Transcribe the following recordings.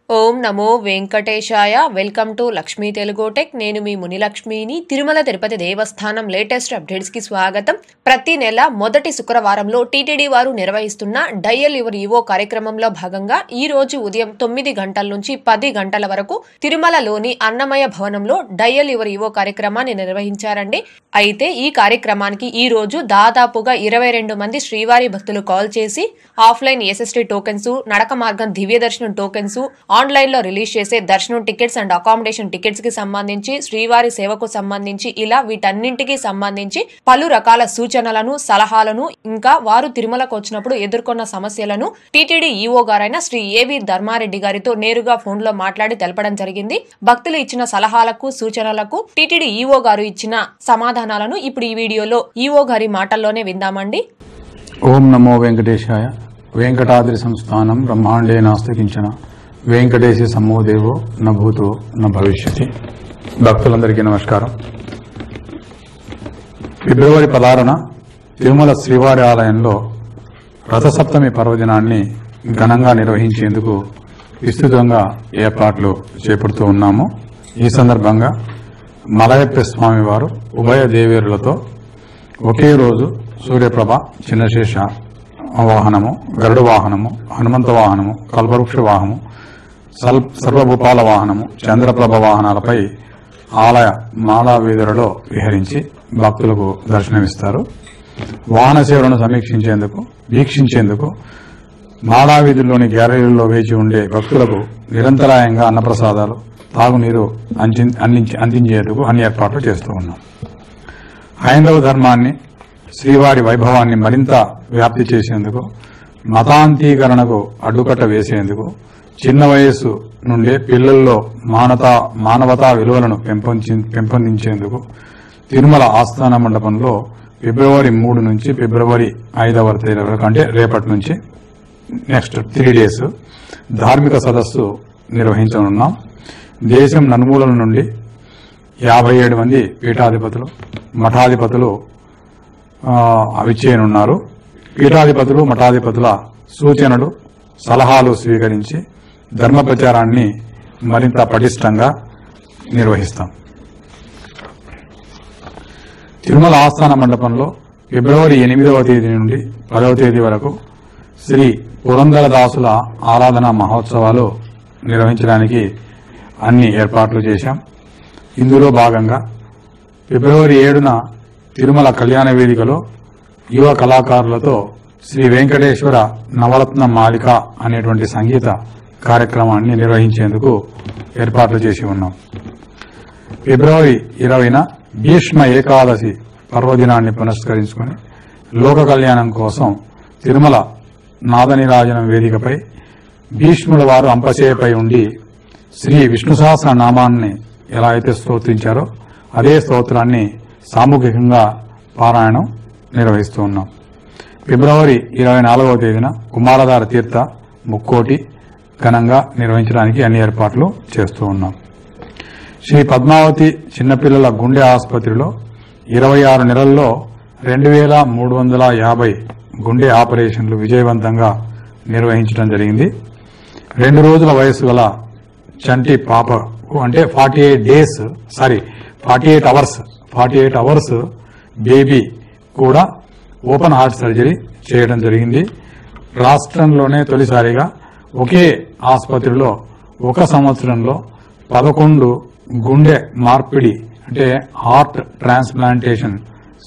Om Namo Venkatesaya. Welcome to Lakshmi Telugu tech. నేను మీ మునిలక్ష్మిని. తిరుమల తిరుపతి దేవస్థానం latest updates కి స్వాగతం. ప్రతి నెల మొదటి శుక్రవారంలో టీటీడీ వారు నిర్వహిస్తున్న డయల్ యువర్ ఈవో కార్యక్రమంలో భాగంగా ఈ రోజు ఉదయం 9 గంటల నుంచి 10 గంటల వరకు తిరుమలలోని అన్నమయ భవనంలో డయల్ యువర్ ఈవో కార్యక్రమాన్ని నిర్వహించారండి. అయితే ఈ కార్యక్రమానికి ఈ రోజు దాదాపుగా 22 మంది శ్రీవారి భక్తులు కాల్ చేసి ఆఫ్లైన్ ఎస్ఎస్టీ టోకెన్స్, నడక మార్గం దివ్య దర్శనం టోకెన్స్, ఆన్లైన్ లో రిలీజ్ చేసే దర్శనం టికెట్స్ అండ్ అకామిడేషన్ టికెట్స్ కి సంబంధించి, శ్రీవారి సేవకు సంబంధించి ఇలా వీటన్నింటికి సంబంధించి పలు రకాల సూచనలను, సలహాలను, ఇంకా వారు తిరుమలకు వచ్చినప్పుడు ఎదుర్కొన్న సమస్యలను టీటీడీ ఈవో గారైన శ్రీ ఏవి ధర్మారెడ్డి గారితో నేరుగా ఫోన్ లో మాట్లాడి తెలపడం జరిగింది. భక్తులు ఇచ్చిన సలహాలకు, సూచనలకు టీటీడీ ఈవో గారు ఇచ్చిన సమాధానాలను ఇప్పుడు ఈ వీడియోలో ఈవో గారి మాటల్లోనే విందామండి. ఓం నమో వెంకటేశాయ. వెంకటాద్రి సంస్థానం బ్రహ్మాండే నాస్తికించిన వెంకటేశి సమోదేవో న భూతో న భవిష్యతి. భక్తులందరికీ నమస్కారం. ఫిబ్రవరి 16న తిరుమల శ్రీవారి ఆలయంలో రథసప్తమి పర్వదినాన్ని ఘనంగా నిర్వహించేందుకు విస్తృతంగా ఏర్పాట్లు చేపడుతూ ఉన్నాము. ఈ సందర్భంగా మలయప్ప స్వామి వారు ఉభయ దేవేరులతో ఒకే రోజు సూర్యప్రభ, చిన్నశేష వాహనము, గరుడ వాహనము, హనుమంత వాహనము, కల్పవృక్ష వాహనము, సర్వభూపాల వాహనము, చంద్రప్రభ వాహనాలపై ఆలయ మాలా వీధులలో విహరించి భక్తులకు దర్శనమిస్తారు. వాహన సేవలను సమీక్షించేందుకు, వీక్షించేందుకు మాలా వీధుల్లోని గ్యాలరీల్లో వేచి ఉండే భక్తులకు నిరంతరాయంగా అన్నప్రసాదాలు, తాగునీరు అందించేందుకు అన్ని ఏర్పాట్లు చేస్తూ ఉన్నాం. హైందవ ధర్మాన్ని, శ్రీవారి వైభవాన్ని మరింత వ్యాప్తి చేసేందుకు, మతాంతీకరణకు అడ్డుకట్ట వేసేందుకు, చిన్న వయస్సు నుండే పిల్లల్లో మానవతా విలువలను పెంపొందించేందుకు తిరుమల ఆస్థాన మండపంలో ఫిబ్రవరి 3 నుంచి ఫిబ్రవరి 5వ తేదీ వరకు, అంటే రేపటి నుంచి నెక్స్ట్ 3 డేస్ ధార్మిక సదస్సు నిర్వహించనున్నాం. దేశం నలుమూలల నుండి 57 మంది పీఠాధిపతులు, మఠాధిపతులు విచ్చేయనున్నారు. పీఠాధిపతులు, మఠాధిపతుల సూచనలు, సలహాలు స్వీకరించి ధర్మ ప్రచారాన్ని మరింత పటిష్టంగా నిర్వహిస్తాం. తిరుమల ఆస్థాన మండపంలో ఫిబ్రవరి 8వ తేదీ నుండి 10వ తేదీ వరకు శ్రీ పురందరదాసుల ఆరాధన మహోత్సవాలు నిర్వహించడానికి అన్ని ఏర్పాట్లు చేశాం. ఇందులో భాగంగా ఫిబ్రవరి 7న తిరుమల కళ్యాణ వేదికలో యువ కళాకారులతో శ్రీ వెంకటేశ్వర నవరత్న మాలిక అనేటువంటి సంగీత కార్యక్రమాన్ని నిర్వహించేందుకు ఏర్పాట్లు చేసి ఉన్నాం. ఫిబ్రవరి 20న భీష్మ ఏకాదశి పర్వదినాన్ని పురస్కరించుకుని లోక కళ్యాణం కోసం తిరుమల నాదనీరాజనం వేదికపై భీష్ముల వారు అంపశేయపై ఉండి శ్రీ విష్ణు సహస్ర నామాన్ని ఎలా అయితే స్తోత్రించారో అదే స్తోత్రాన్ని సామూహికంగా పారాయణం నిర్వహిస్తూ ఉన్నాం. ఫిబ్రవరి 24వ తేదీన కుమారధార తీర్థ ముక్కోటి ఘనంగా నిర్వహించడానికి అన్ని ఏర్పాట్లు చేస్తూ ఉన్నాం. శ్రీ పద్మావతి చిన్నపిల్లల గుండె ఆసుపత్రిలో 26 నెలల్లో 2350 గుండె ఆపరేషన్లు విజయవంతంగా నిర్వహించడం జరిగింది. 2 రోజుల వయసు గల చంటి పాపకు, అంటే 48 అవర్స్ బేబీ కూడా ఓపెన్ హార్ట్ సర్జరీ చేయడం జరిగింది. రాష్ట్రంలోనే తొలిసారిగా ఒకే ఆసుపత్రిలో 1 సంవత్సరంలో 11 గుండె మార్పిడి, అంటే హార్ట్ ట్రాన్స్ప్లాంటేషన్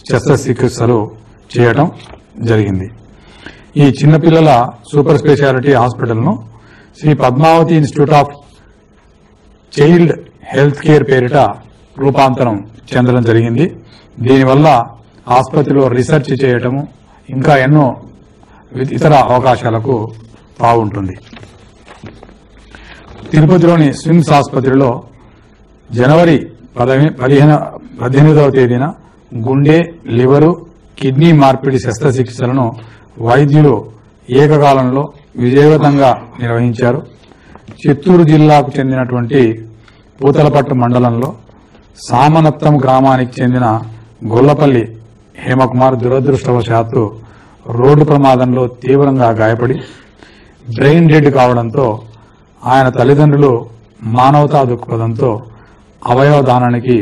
శస్త్రచికిత్సలు చేయడం జరిగింది. ఈ చిన్నపిల్లల సూపర్ స్పెషాలిటీ హాస్పిటల్ను Shri Padmavathi institute of child health care పేరిట రూపాంతరం చెందడం జరిగింది. దీనివల్ల ఆసుపత్రిలో రీసెర్చ్ చేయటము, ఇంకా ఎన్నో ఇతర అవకాశాలకు బాగుంటుంది. తిరుపతిలోని స్విమ్స్ ఆసుపత్రిలో జనవరి 18వ తేదీన గుండె, లివరు, కిడ్నీ మార్పిడి శస్త్రచికిత్సలను వైద్యులు ఏకకాలంలో విజయవంతంగా నిర్వహించారు. చిత్తూరు జిల్లాకు చెందినటువంటి పూతలపట్టు మండలంలో సామనత్తం గ్రామానికి చెందిన గొల్లపల్లి హేమకుమార్ దురదృష్టవశాత్తు రోడ్డు ప్రమాదంలో తీవ్రంగా గాయపడి బ్రెయిన్ డెడ్ కావడంతో ఆయన తల్లిదండ్రులు మానవతా దృక్పథంతో అవయవ దానానికి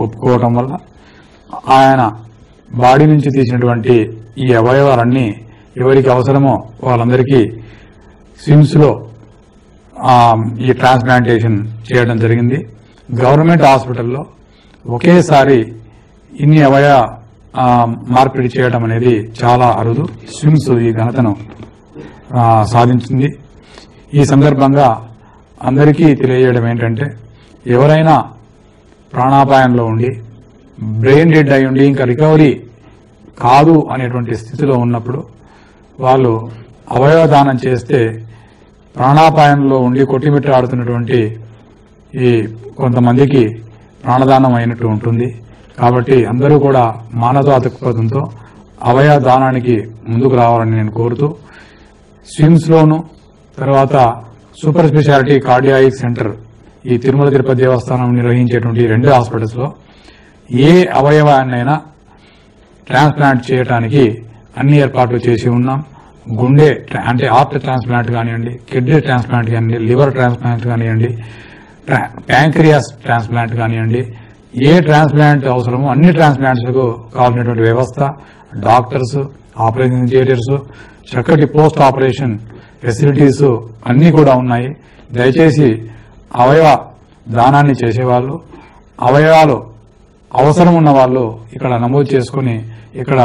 ఒప్పుకోవటం వల్ల ఆయన బాడీ నుంచి తీసినటువంటి ఈ అవయవాలన్నీ ఎవరికి అవసరమో వాళ్ళందరికీ స్విమ్స్ లో ఈ ట్రాన్స్ప్లాంటేషన్ చేయడం జరిగింది. గవర్నమెంట్ హాస్పిటల్లో ఒకేసారి ఇన్ని అవయవ మార్పిడి చేయడం అనేది చాలా అరుదు. స్విమ్స్ ఈ ఘనతను సాధించింది. ఈ సందర్భంగా అందరికీ తెలియజేయడం ఏంటంటే, ఎవరైనా ప్రాణాపాయంలో ఉండి బ్రెయిన్ డెడ్ అయి ఉండి ఇంకా రికవరీ కాదు అనేటువంటి స్థితిలో ఉన్నప్పుడు వాళ్ళు అవయవ దానం చేస్తే ప్రాణాపాయంలో ఉండి కొట్టిమిట్టాడుతున్నటువంటి ఈ కొంతమందికి ప్రాణదానం అయినట్టు ఉంటుంది. కాబట్టి అందరూ కూడా మానవతా దృక్పథంతో అవయవ దానానికి ముందుకు రావాలని నేను కోరుతూ, స్విమ్స్ లోను తర్వాత సూపర్ స్పెషాలిటీ కార్డియాక్ సెంటర్ ఈ తిరుమల తిరుపతి దేవస్థానం నిర్వహించేటువంటి 2 హాస్పిటల్స్ లో ఏ అవయవాన్నైనా ట్రాన్స్ప్లాంట్ చేయడానికి అన్ని ఏర్పాట్లు చేసి ఉన్నాం. గుండె అంటే హార్ట్ ట్రాన్స్ప్లాంట్ కానివ్వండి, కిడ్నీ ట్రాన్స్ప్లాంట్ కానివ్వండి, లివర్ ట్రాన్స్ప్లాంట్ కానివ్వండి, ప్యాంక్రియాస్ ట్రాన్స్ప్లాంట్ కానివ్వండి, ఏ ట్రాన్స్ప్లాంట్ అవసరమో అన్ని ట్రాన్స్ప్లాంట్స్ కు కావాల్సినటువంటి వ్యవస్థ, డాక్టర్స్, ఆపరేషన్ థియేటర్స్, చక్కటి పోస్ట్ ఆపరేషన్ ఫెసిలిటీస్ అన్ని కూడా ఉన్నాయి. దయచేసి అవయవ దానాన్ని చేసేవాళ్ళు, అవయవాలు అవసరం ఉన్న వాళ్ళు ఇక్కడ నమోదు చేసుకుని ఇక్కడ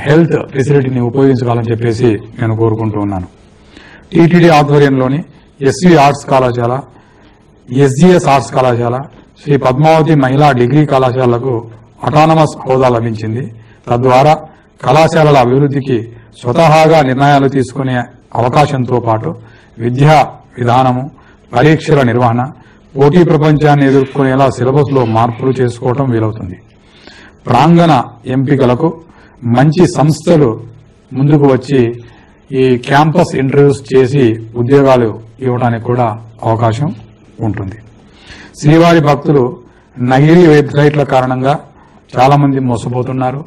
హెల్త్ ఫెసిలిటీని ఉపయోగించుకోవాలని చెప్పేసి నేను కోరుకుంటూ ఉన్నాను. టీటీడీ ఆధ్వర్యంలోని ఎస్వి ఆర్ట్స్ కళాశాల, ఎస్జీఎస్ ఆర్ట్స్ కళాశాల, శ్రీ పద్మావతి మహిళా డిగ్రీ కళాశాలకు అటానమస్ హోదా లభించింది. తద్వారా కళాశాలల అభివృద్ధికి స్వతహాగా నిర్ణయాలు తీసుకునే అవకాశంతో పాటు విద్యా విధానము, పరీక్షల నిర్వహణ, పోటీ ప్రపంచాన్ని ఎదుర్కొనేలా సిలబస్ లో మార్పులు చేసుకోవడం వీలవుతుంది. ప్రాంగణ ఎంపికలకు మంచి సంస్థలు ముందుకు వచ్చి ఈ క్యాంపస్ ఇంటర్వ్యూస్ చేసి ఉద్యోగాలు ఇవ్వడానికి కూడా అవకాశం ఉంటుంది. శ్రీవారి భక్తులు నకిలీ వెబ్సైట్ల కారణంగా చాలా మంది మోసపోతున్నారు.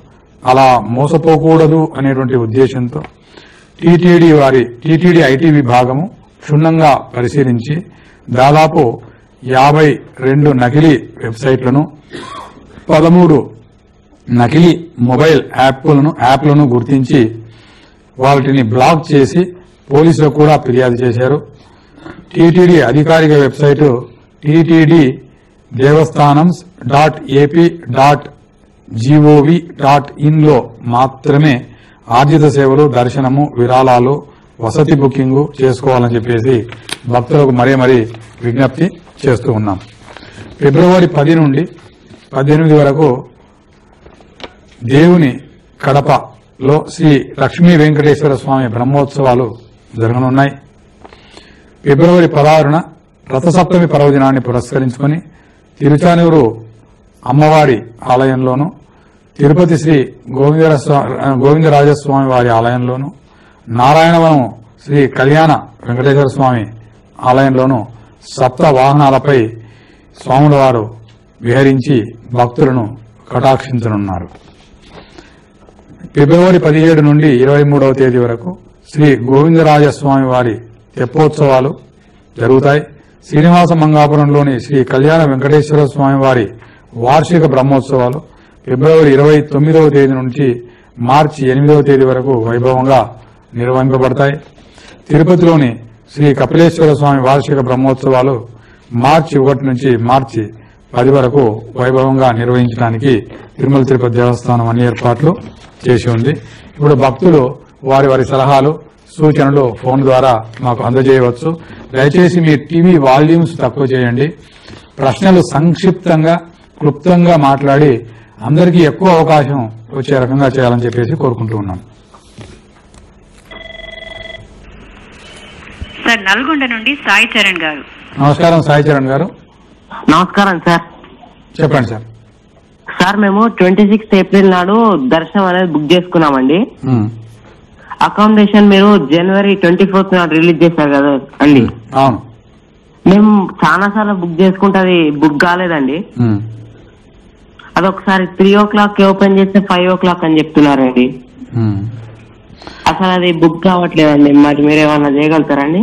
అలా మోసపోకూడదు అనేటువంటి ఉద్దేశంతో టీటీడీ ఐటీ విభాగము క్షుణ్ణంగా పరిశీలించి దాదాపు 52 నకిలీ వెబ్సైట్లను, 13 నకిలీ మొబైల్ యాప్లను గుర్తించి వాటిని బ్లాక్ చేసి పోలీసులకు కూడా ఫిర్యాదు చేశారు. టీటీడీ అధికారిక వెబ్సైటు టీటీడీ devastanams.ap.gov.in లో మాత్రమే ఆర్జిత సేవలు, దర్శనము, విరాళాలు, వసతి బుకింగ్ చేసుకోవాలని చెప్పేసి భక్తులకు మరీ విజ్ఞప్తి చేస్తూ ఉన్నాం. ఫిబ్రవరి 10 నుండి 18 వరకు దేవుని కడపలో శ్రీ లక్ష్మీ వెంకటేశ్వర స్వామి బ్రహ్మోత్సవాలు జరగనున్నాయి. ఫిబ్రవరి 16న రథసప్తమి పర్వదినాన్ని పురస్కరించుకుని తిరుచానూరు అమ్మవారి ఆలయంలోను, తిరుపతి శ్రీ గోవిందరాజస్వామి వారి ఆలయంలోను, నారాయణవనం శ్రీ కళ్యాణ వెంకటేశ్వర స్వామి ఆలయంలోను సప్త వాహనాలపై స్వాముల వారు విహరించి భక్తులను కటాక్షించనున్నారు. ఫిబ్రవరి 17 నుండి 23వ తేదీ వరకు శ్రీ గోవిందరాజస్వామి వారి తెప్పోత్సవాలు జరుగుతాయి. శ్రీనివాస మంగాపురంలోని శ్రీ కళ్యాణ వెంకటేశ్వర స్వామి వారి వార్షిక బ్రహ్మోత్సవాలు ఫిబ్రవరి 29వ తేదీ నుంచి మార్చి 8వ తేదీ వరకు వైభవంగా నిర్వహింపబడతాయి. తిరుపతిలోని శ్రీ కపిలేశ్వర స్వామి వార్షిక బ్రహ్మోత్సవాలు మార్చి 1 నుంచి మార్చి 10 వరకు వైభవంగా నిర్వహించడానికి తిరుమల తిరుపతి దేవస్థానం అన్ని ఏర్పాట్లు చేసి ఉంది. ఇప్పుడు భక్తులు వారి సలహాలు, సూచనలు ఫోన్ ద్వారా మాకు అందజేయవచ్చు. దయచేసి మీ టీవీ వాల్యూమ్స్ తక్కువ చేయండి. ప్రశ్నలు సంక్షిప్తంగా, క్లుప్తంగా మాట్లాడి అందరికీ ఎక్కువ అవకాశం వచ్చే రకంగా చేయాలని చెప్పేసి కోరుకుంటూ ఉన్నాం. సార్, నల్గొండ నుండి సాయి చరణ్ గారు. నమస్కారం సాయి చరణ్ గారు. నమస్కారం సార్. చెప్పండి సార్. సార్, మేము 26 ఏప్రిల్ నాడు దర్శనం అనేది బుక్ చేసుకున్నామండి. అకామిడేషన్ మీరు జనవరి 24 నాడు రిలీజ్ చేశారు కదా అండి. అవును. మేము చాలా సార్లు బుక్ చేసుకుంటే అది బుక్ కాలేదండి. అదొకసారి 3 o'clock ఓపెన్ చేస్తే 5 o'clock అని చెప్తున్నారండి. అసలు అది బుక్ కావట్లేదండి. మరి మీరు ఏమన్నా చేయగలుగుతారండి?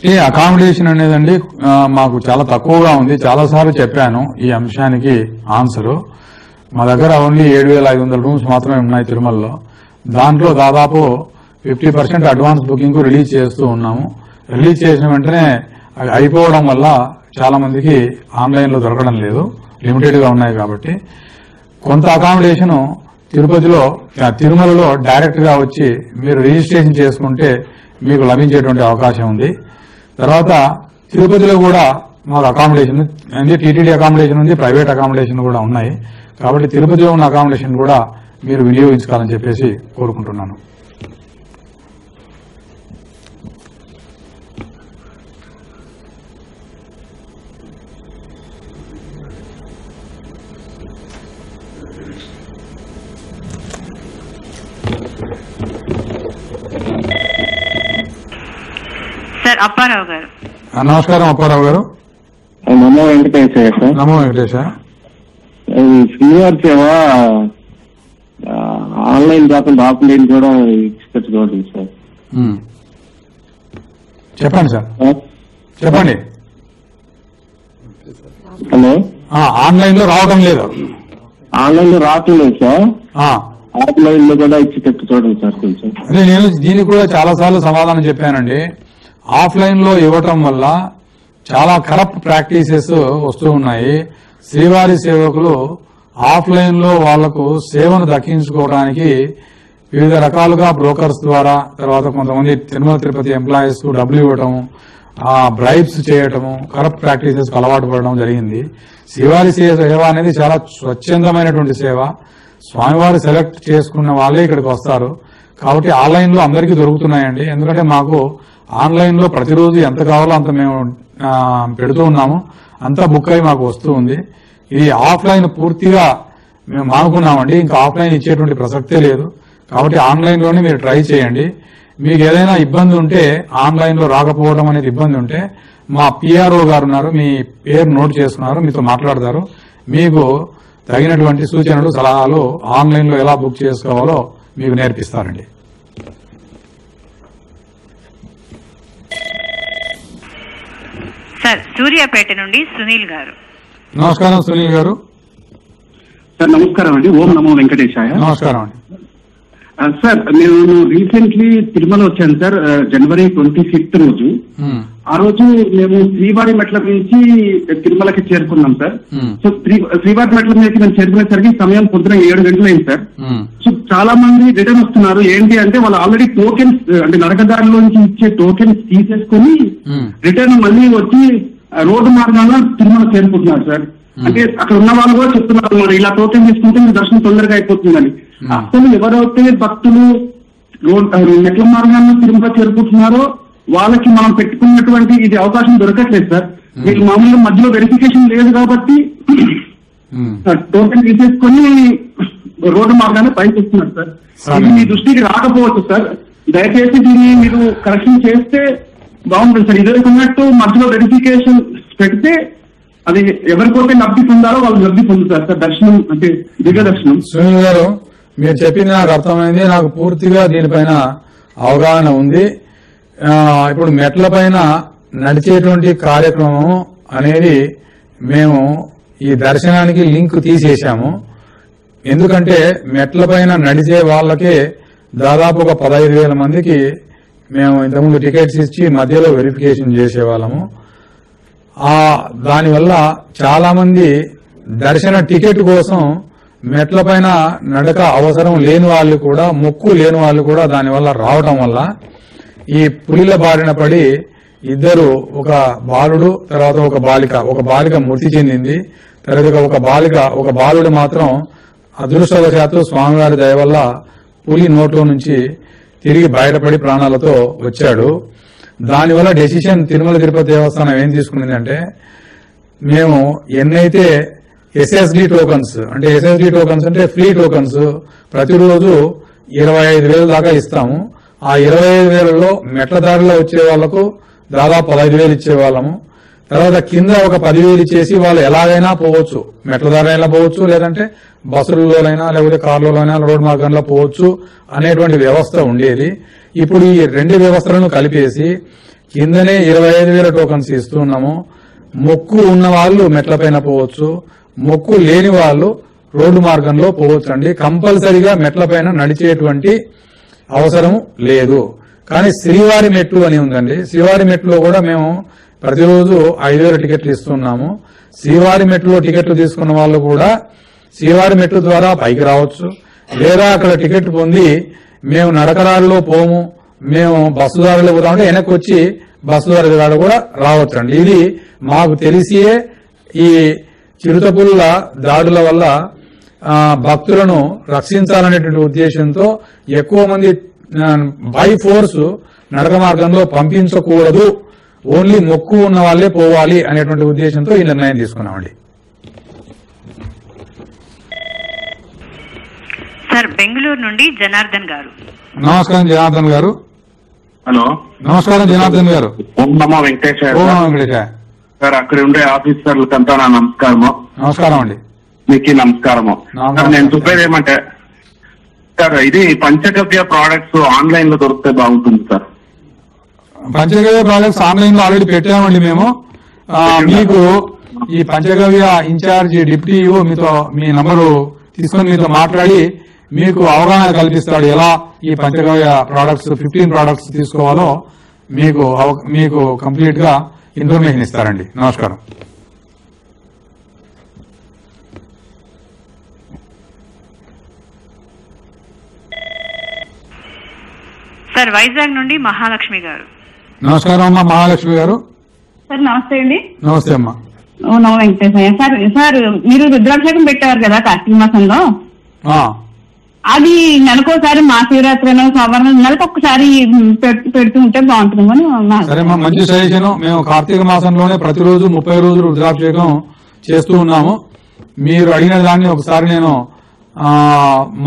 ఈ అకామిడేషన్ అనేదండి మాకు చాలా తక్కువగా ఉంది. చాలా సార్లు చెప్పాను ఈ అంశానికి ఆన్సర్. మా దగ్గర ఓన్లీ 7,500 రూమ్స్ మాత్రమే ఉన్నాయి తిరుమలలో. దాంట్లో దాదాపు 50% అడ్వాన్స్ బుకింగ్ రిలీజ్ చేస్తూ ఉన్నాము. రిలీజ్ చేసిన వెంటనే అయిపోవడం వల్ల చాలా మందికి ఆన్లైన్ లో దొరకడం లేదు, లిమిటెడ్ గా ఉన్నాయి. కాబట్టి కొంత అకామిడేషన్ తిరుమలలో డైరెక్ట్ గా వచ్చి మీరు రిజిస్ట్రేషన్ చేసుకుంటే మీకు లభించేటువంటి అవకాశం ఉంది. తర్వాత తిరుపతిలో కూడా మాకు అకామిడేషన్ అంటే టీటీడీ అకామిడేషన్ ఉంది, ప్రైవేట్ అకామిడేషన్ కూడా ఉన్నాయి. కాబట్టి తిరుపతిలో ఉన్న అకామిడేషన్ కూడా మీరు వినియోగించుకోవాలని చెప్పేసి కోరుకుంటున్నాను. సార్ అప్పారావు గారు. నమస్కారం అప్పారావు గారు. నమో వెంకటేశ్వర సార్. నమో వెంకటేశ. శ్రీవారి సేవ ఆన్లైన్ కాకుండా ఆఫ్లైన్ కూడా ఇచ్చుకోవచ్చు సార్. చెప్పండి సార్, చెప్పండి. హలో, ఆన్లైన్ లో రావడం లేదు. ఆన్లైన్ లో రావట్లేదు సార్, ఆఫ్లైన్ లో కూడా ఇచ్చేటట్టు చూడండి సార్ కొంచెం. అదే నేను దీనికి కూడా చాలా సార్లు సమాధానం చెప్పానండి. ఆఫ్లైన్ లో ఇవ్వటం వల్ల చాలా కరప్ట్ ప్రాక్టీసెస్ వస్తూ ఉన్నాయి. శ్రీవారి సేవకులు ఆఫ్లైన్ లో వాళ్లకు సేవను దక్కించుకోవడానికి వివిధ రకాలుగా బ్రోకర్స్ ద్వారా, తర్వాత కొంతమంది తిరుమల తిరుపతి ఎంప్లాయీస్ కు డబ్బులు ఇవ్వటం, బ్రైబ్స్ చేయటము, కరప్ట్ ప్రాక్టీసెస్ కు అలవాటు పడడం జరిగింది. శ్రీవారి సేవ అనేది చాలా స్వచ్ఛందమైనటువంటి సేవ. స్వామివారు సెలెక్ట్ చేసుకున్న వాళ్ళే ఇక్కడికి వస్తారు. కాబట్టి ఆన్లైన్ లో అందరికీ దొరుకుతున్నాయండి. ఎందుకంటే మాకు ఆన్లైన్ లో ప్రతిరోజు ఎంత కావాలో అంత మేము పెడుతూ ఉన్నాము, అంతా బుక్ అయి మాకు వస్తూ ఉంది. ఇది ఆఫ్లైన్ పూర్తిగా మేము మానుకున్నామండి. ఇంకా ఆఫ్లైన్ ఇచ్చేటువంటి ప్రసక్తే లేదు. కాబట్టి ఆన్లైన్ లోనే మీరు ట్రై చేయండి. మీకు ఏదైనా ఇబ్బంది ఉంటే, ఆన్లైన్ లో రాకపోవడం అనేది ఇబ్బంది ఉంటే, మా పిఆర్ఓ గారు ఉన్నారు, మీ పేరు నోట్ చేసుకున్నారు, మీతో మాట్లాడతారు. మీకు తగినటువంటి సూచనలు, సలహాలు ఆన్లైన్ లో ఎలా బుక్ చేసుకోవాలో మీకు నేర్పిస్తారండి. సార్ సూర్యాపేట నుండి సునీల్ గారు. నమస్కారం సునీల్ గారు. సార్ నమస్కారం అండి. ఓం నమో వెంకటేశాయ. నమస్కారం అండి. సార్ నేను రీసెంట్లీ తిరుమల వచ్చాను సార్, జనవరి 25th రోజు. ఆ రోజు మేము శ్రీవారి మెట్ల నుంచి తిరుమలకి చేరుకున్నాం సార్. సో శ్రీవారి మెట్ల మీదకి మేము చేరుకునేసరికి సమయం పొద్దున 7 గంటలైంది సార్. సో చాలా మంది రిటర్న్ వస్తున్నారు. ఏంటి అంటే వాళ్ళు ఆల్రెడీ టోకెన్స్, అంటే నరకదారిలోంచి ఇచ్చే టోకెన్స్ తీసేసుకుని రిటర్న్ మళ్ళీ వచ్చి రోడ్డు మార్గాల్లో తిరుమల చేరుకుంటున్నారు సార్. అంటే అక్కడ ఉన్న వాళ్ళు కూడా చెప్తున్నారు, మరి ఇలా టోకెన్ తీసుకుంటే మీ దర్శనం తొందరగా అయిపోతుందని. అసలు ఎవరైతే భక్తులు మెట్ల మార్గాల్లో తిరుమల చేరుకుంటున్నారో వాళ్ళకి మనం పెట్టుకున్నటువంటి ఇది అవకాశం దొరకట్లేదు సార్. వీళ్ళు మామూలుగా మధ్యలో వెరిఫికేషన్ లేదు కాబట్టి టోకెన్ తీసేసుకొని రోడ్డు మార్గాన్ని పైకి వస్తున్నారు సార్. ఇది మీ దృష్టికి రాకపోవచ్చు సార్. దయచేసి దీన్ని మీరు కరెక్షన్ చేస్తే బాగుంటుంది సార్. ఇదే ఉన్నట్టు మధ్యలో వెరిఫికేషన్ పెడితే అది ఎవరికైతే లబ్ధి పొందారో వాళ్ళు లబ్ధి పొందుతారు సార్. దర్శనం అంటే దివ్య దర్శనం. సునీల్ గారు, మీరు చెప్పింది నాకు అర్థమైంది. నాకు పూర్తిగా దీనిపైన అవగాహన ఉంది. ఇప్పుడు మెట్ల పైన నడిచేటువంటి కార్యక్రమం అనేది మేము ఈ దర్శనానికి లింక్ తీసేశాము. ఎందుకంటే మెట్ల పైన నడిచే వాళ్ళకే దాదాపు ఒక 15,000 మందికి మేము ఇంతకుముందు టికెట్స్ ఇచ్చి మధ్యలో వెరిఫికేషన్ చేసేవాళ్ళము. దానివల్ల చాలా మంది దర్శన టికెట్ కోసం మెట్ల పైన నడక అవసరం లేని వాళ్ళు కూడా, మొక్కు లేని వాళ్ళు కూడా దానివల్ల రావటం వల్ల ఈ పులిల బారిన పడి ఇద్దరు, ఒక బాలుడు తర్వాత ఒక బాలిక మృతి చెందింది. తర్వాత ఒక బాలుడు మాత్రం అదృష్టవశాత్తు స్వామివారి దయ వల్ల పులి నోట్లో నుంచి తిరిగి బయటపడి ప్రాణాలతో వచ్చాడు. దానివల్ల డెసిషన్ తిరుమల తిరుపతి దేవస్థానం ఏం తీసుకునిందంటే, మేము ఎన్నైతే ఎస్ఎస్డి టోకన్స్ అంటే ఫ్రీ టోకన్స్ ప్రతిరోజు 25,000 దాకా ఇస్తాము. ఆ 25,000లో మెట్ల దారిలో వచ్చే వాళ్లకు దాదాపు 15,000 ఇచ్చేవాళ్ళము. తర్వాత కింద ఒక 10,000 ఇచ్చేసి వాళ్ళు ఎలాగైనా పోవచ్చు, మెట్ల దారైనా పోవచ్చు, లేదంటే బస్సులలోనైనా లేకపోతే కార్లలోనైనా రోడ్ మార్గంలో పోవచ్చు అనేటువంటి వ్యవస్థ ఉండేది. ఇప్పుడు ఈ రెండు వ్యవస్థలను కలిపేసి కిందనే 25,000 టోకన్స్ ఇస్తున్నాము. మొక్కు ఉన్న వాళ్ళు మెట్లపైన పోవచ్చు, మొక్కు లేని వాళ్ళు రోడ్డు మార్గంలో పోవచ్చండి. కంపల్సరిగా మెట్లపైన నడిచేటువంటి అవసరం లేదు. కానీ శ్రీవారి మెట్లు అని ఉందండి. శ్రీవారి మెట్లో కూడా మేము ప్రతిరోజు 5,000 టికెట్లు ఇస్తున్నాము. శ్రీవారి మెట్లో టికెట్లు తీసుకున్న వాళ్ళు కూడా శ్రీవారి మెట్ల ద్వారా పైకి రావచ్చు, లేదా అక్కడ టికెట్ పొంది మేము నడకరాల్లో పోము, మేము బస్సు దారిలో పోతామంటే వెనక్కి వచ్చి బస్సు దారి కూడా రావచ్చండి. ఇది మాకు తెలిసియే ఈ చిరుతపుల్ల దాడుల వల్ల భక్తులను రక్షించాలనేటువంటి ఉద్దేశంతో ఎక్కువ మంది బై ఫోర్స్ నడక మార్గంలో పంపించకూడదు, ఓన్లీ మొక్కు ఉన్న వాళ్లే పోవాలి అనేటువంటి ఉద్దేశంతో ఈ నిర్ణయం తీసుకున్నామండి. సార్ బెంగళూరు నుండి జనార్దన్ గారు. నమస్కారం జనార్దన్ గారు. హలో, నమస్కారం జనార్దన్ గారు. ఓం నమో వెంకటేశ్వర. ఓం నమో వెంకటేశ్వర సార్, అక్కడ ఉండే ఆఫీసర్లకంతా నా నమస్కారము. నమస్కారం అండి. మీకు నమస్కారము. సార్, నేను చెప్పేది ఏమంటే సార్, ఇది పంచగవ్య ప్రోడక్ట్స్ ఆన్లైన్ లో దొరికితే బాగుంటుంది సార్. పంచగవ్య ప్రాజెక్ట్స్ ఆన్లైన్ లో ఆల్రెడీ పెట్టామండి మేము. మీకు ఈ పంచగవ్య ఇన్ఛార్జి డిప్యూటీ మీతో మీ నంబరు తీసుకొని మీతో మాట్లాడి మీకు అవగాహన కల్పిస్తాడు. ఎలా ఈ పంచగవ్య ప్రోడక్ట్స్ 15 ప్రోడక్ట్స్ తీసుకోవాలో మీకు కంప్లీట్ గా ఇన్ఫర్మేషన్ ఇస్తారండి. నమస్కారం. సార్ వైజాగ్ నుండి మహాలక్ష్మి గారు. నమస్కారం అమ్మా మహాలక్ష్మి గారు. సార్ నమస్తే అండి. నమస్తే అమ్మా. Oh no Venkateshayya. సార్ మీరు రుద్రాభిషేకం పెట్టారు కదా కార్తీక మాసంలో, అది నెలకోసారి మహాశివరాత్రిలో సవర్ణ నెలకు ఒక్కసారి పెడుతూ ఉంటే బాగుంటుందని. సరే అమ్మా, మంచి సజెషన్. మేము కార్తీక మాసంలోనే ప్రతిరోజు 30 రోజులు రుద్రాభిషేకం చేస్తూ ఉన్నాము. మీరు అడిగిన దాన్ని ఒకసారి నేను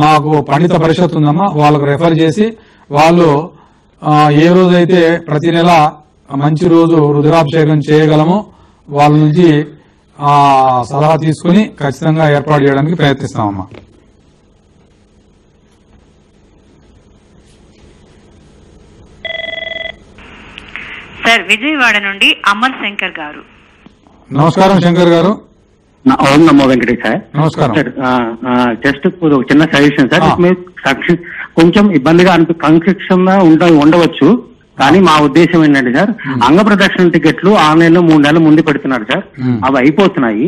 మాకు పండిత పరిషత్ ఉందమ్మా, వాళ్ళకు రెఫర్ చేసి వాళ్ళు ఏ రోజైతే ప్రతి నెల మంచి రోజు రుద్రాభిషేకం చేయగలమో వాళ్ళ నుంచి సలహా తీసుకుని ఖచ్చితంగా ఏర్పాటు చేయడానికి ప్రయత్నిస్తామమ్మా. సార్ విజయవాడ నుండి అమర్ శంకర్ గారు. నమస్కారం శంకర్ గారు. ఓం నమో వెంకటేశ్వర. నమస్కారం. జస్ట్ ఒక చిన్న సజెషన్ సార్. కొంచెం ఇబ్బందిగా సంక్షిప్తంగా ఉండవచ్చు, కానీ మా ఉద్దేశం ఏంటంటే సార్, అంగ ప్రదక్షిణ టికెట్లు ఆన్లైన్ లో 3 నెలల ముందు పెడుతున్నారు సార్. అవి అయిపోతున్నాయి.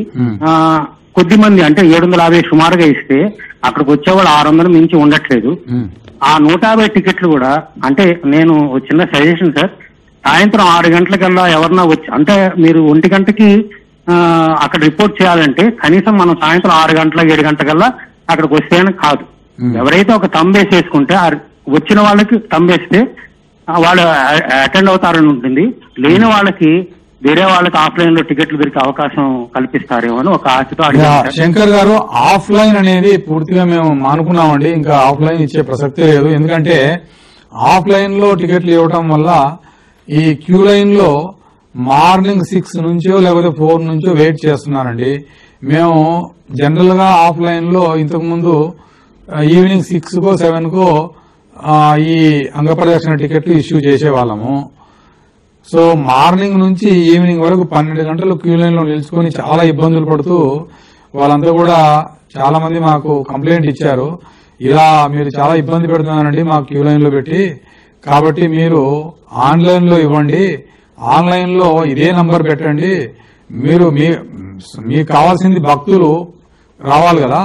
కొద్ది మంది అంటే 750 సుమారుగా ఇస్తే అక్కడికి వచ్చేవాళ్ళు 600 మించి ఉండట్లేదు. ఆ 150 టికెట్లు కూడా అంటే నేను చిన్న సజెషన్ సార్, సాయంత్రం 6 గంటలకల్లా ఎవరన్నా వచ్చి అంటే మీరు 1 గంటకి అక్కడ రిపోర్ట్ చేయాలంటే కనీసం మనం సాయంత్రం 6 గంటల 7 గంటలకల్లా అక్కడికి వస్తేనే కాదు. ఎవరైతే ఒక తంబేసి వేసుకుంటే వచ్చిన వాళ్ళకి తంబేస్తే వాళ్ళు అటెండ్ అవుతారని ఉంటుంది. లేని వాళ్ళకి వేరే వాళ్ళకి ఆఫ్లైన్ లో టికెట్లు దొరికే అవకాశం కల్పిస్తారేమో అని ఒక ఆశతో అడిగారు. శంకర్ గారు, ఆఫ్లైన్ అనేది పూర్తిగా మేము మానుకున్నామండి. ఇంకా ఆఫ్లైన్ ఇచ్చే ప్రసక్తే లేదు. ఎందుకంటే ఆఫ్లైన్ లో టికెట్లు ఇవ్వటం వల్ల ఈ క్యూ లైన్ లో మార్నింగ్ 6 నుంచో లేకపోతే 4 నుంచో వెయిట్ చేస్తున్నారండి. మేము జనరల్ గా ఆఫ్లైన్ లో ఇంతకు ముందు ఈవినింగ్ 6కో 7కో ఈ అంగప్రదక్షిణ టికెట్లు ఇష్యూ చేసేవాళ్ళము. సో మార్నింగ్ నుంచి ఈవినింగ్ వరకు 12 గంటలు క్యూ లైన్ లో నిలుచుకొని చాలా ఇబ్బందులు పడుతూ వాళ్ళంతా కూడా చాలా మంది మాకు కంప్లైంట్ ఇచ్చారు. ఇలా మీరు చాలా ఇబ్బంది పెడుతున్నారండి మాకు క్యూ లైన్ లో పెట్టి, కాబట్టి మీరు ఆన్లైన్ లో ఇవ్వండి, ఆన్లైన్ లో ఇదే నంబర్ పెట్టండి. మీరు మీకు కావాల్సింది భక్తులు రావాలి కదా,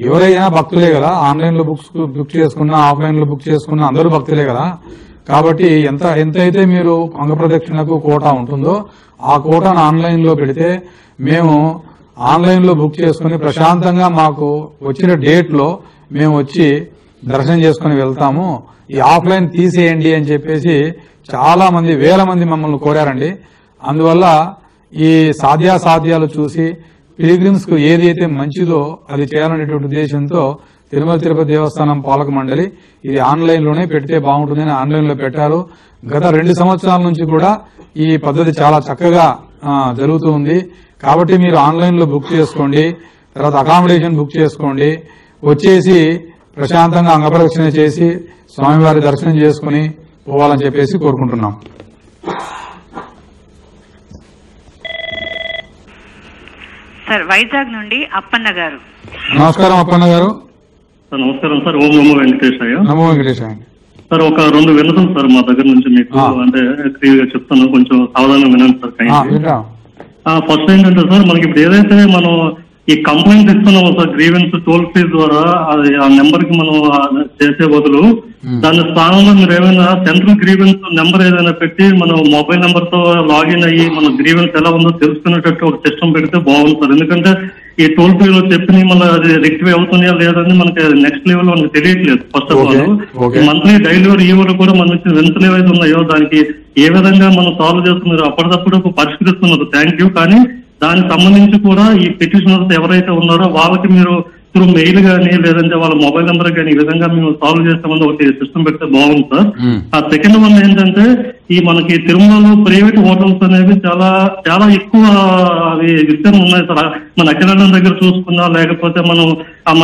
ఎవరైనా భక్తులే కదా. ఆన్లైన్ లో బుక్ చేసుకున్నా ఆఫ్లైన్ లో బుక్ చేసుకున్నా అందరూ భక్తులే కదా. కాబట్టి ఎంతైతే మీరు అంగప్రదక్షిణకు కోటా ఉంటుందో ఆ కోటాను ఆన్లైన్ లో పెడితే మేము ఆన్లైన్ లో బుక్ చేసుకుని ప్రశాంతంగా మాకు వచ్చిన డేట్ లో మేము వచ్చి దర్శనం చేసుకుని వెళ్తాము. ఈ ఆఫ్లైన్ తీసేయండి అని చెప్పేసి చాలా మంది, వేల మంది మమ్మల్ని కోరారండి. అందువల్ల ఈ సాధ్యాసాధ్యాలు చూసి పిలిగ్రిమ్స్ కు ఏదైతే మంచిదో అది చేయాలనేటువంటి ఉద్దేశంతో తిరుమల తిరుపతి దేవస్థానం పాలక మండలి ఇది ఆన్లైన్ లోనే పెడితే బాగుంటుందని ఆన్లైన్ లో పెట్టారు. గత 2 సంవత్సరాల నుంచి కూడా ఈ పద్ధతి చాలా చక్కగా జరుగుతూ ఉంది. కాబట్టి మీరు ఆన్లైన్ లో బుక్ చేసుకోండి, తర్వాత అకామిడేషన్ బుక్ చేసుకోండి, వచ్చేసి ప్రశాంతంగా అంగప్రదక్షిణ చేసి స్వామివారి దర్శనం చేసుకుని పోవాలని చెప్పేసి కోరుకుంటున్నాం. సార్ వైజాగ్ నుండి అప్పన్న గారు. నమస్కారం అప్పన్న గారు. నమస్కారం సార్. ఓం నమో వెంకటేశయ్య. నమో వెంకటేశయ్య. సార్ ఒక 2 వినతం సార్ మా దగ్గర నుంచి మీకు, అంటే క్లియర్గా చెప్తాను, కొంచెం సావధానం వినండి సార్. ఫస్ట్ ఏంటంటే సార్, మనకి ఇప్పుడు ఏదైతే మనం ఈ కంప్లైంట్ ఇస్తున్నాము సార్ గ్రీవెన్స్ టోల్ ఫ్రీ ద్వారా, అది ఆ నెంబర్ కి మనం చేసే బదులు దాని స్థానంలో మీరు ఏమైనా సెంట్రల్ గ్రీవెన్స్ నెంబర్ ఏదైనా పెట్టి మనం మొబైల్ నెంబర్ తో లాగిన్ అయ్యి మన గ్రీవెన్స్ ఎలా ఉందో తెలుసుకునేటట్టు ఒక సిస్టమ్ పెడితే బాగుంది సార్. ఎందుకంటే ఈ టోల్ ఫ్రీలో చెప్పిన మళ్ళీ అది రెక్టిఫై అవుతున్నాయా లేదని మనకి నెక్స్ట్ లెవెల్ లో మనకి తెలియట్లేదు. First of all monthly daily ఈవోలు కూడా మన వెంటనే ఏవైతే ఉన్నాయో దానికి ఏ విధంగా మనం సాల్వ్ చేస్తున్నారు అప్పటికప్పుడు పరిష్కరిస్తున్నారు, థ్యాంక్ యూ. కానీ దానికి సంబంధించి కూడా ఈ పిటిషనర్స్ ఎవరైతే ఉన్నారో వాళ్ళకి మీరు త్రూ మెయిల్ గానీ లేదంటే వాళ్ళ మొబైల్ నెంబర్ కానీ ఈ విధంగా మేము సాల్వ్ చేస్తామని ఒకటి సిస్టమ్ పెడితే బాగుంది సార్. ఆ సెకండ్ వన్ ఏంటంటే ఈ మనకి తిరుమలలో ప్రైవేట్ హోటల్స్ అనేవి చాలా చాలా ఎక్కువ అవి విస్తరణ ఉన్నాయి సార్. మన అఖిలాండం దగ్గర చూసుకున్నా, లేకపోతే మనం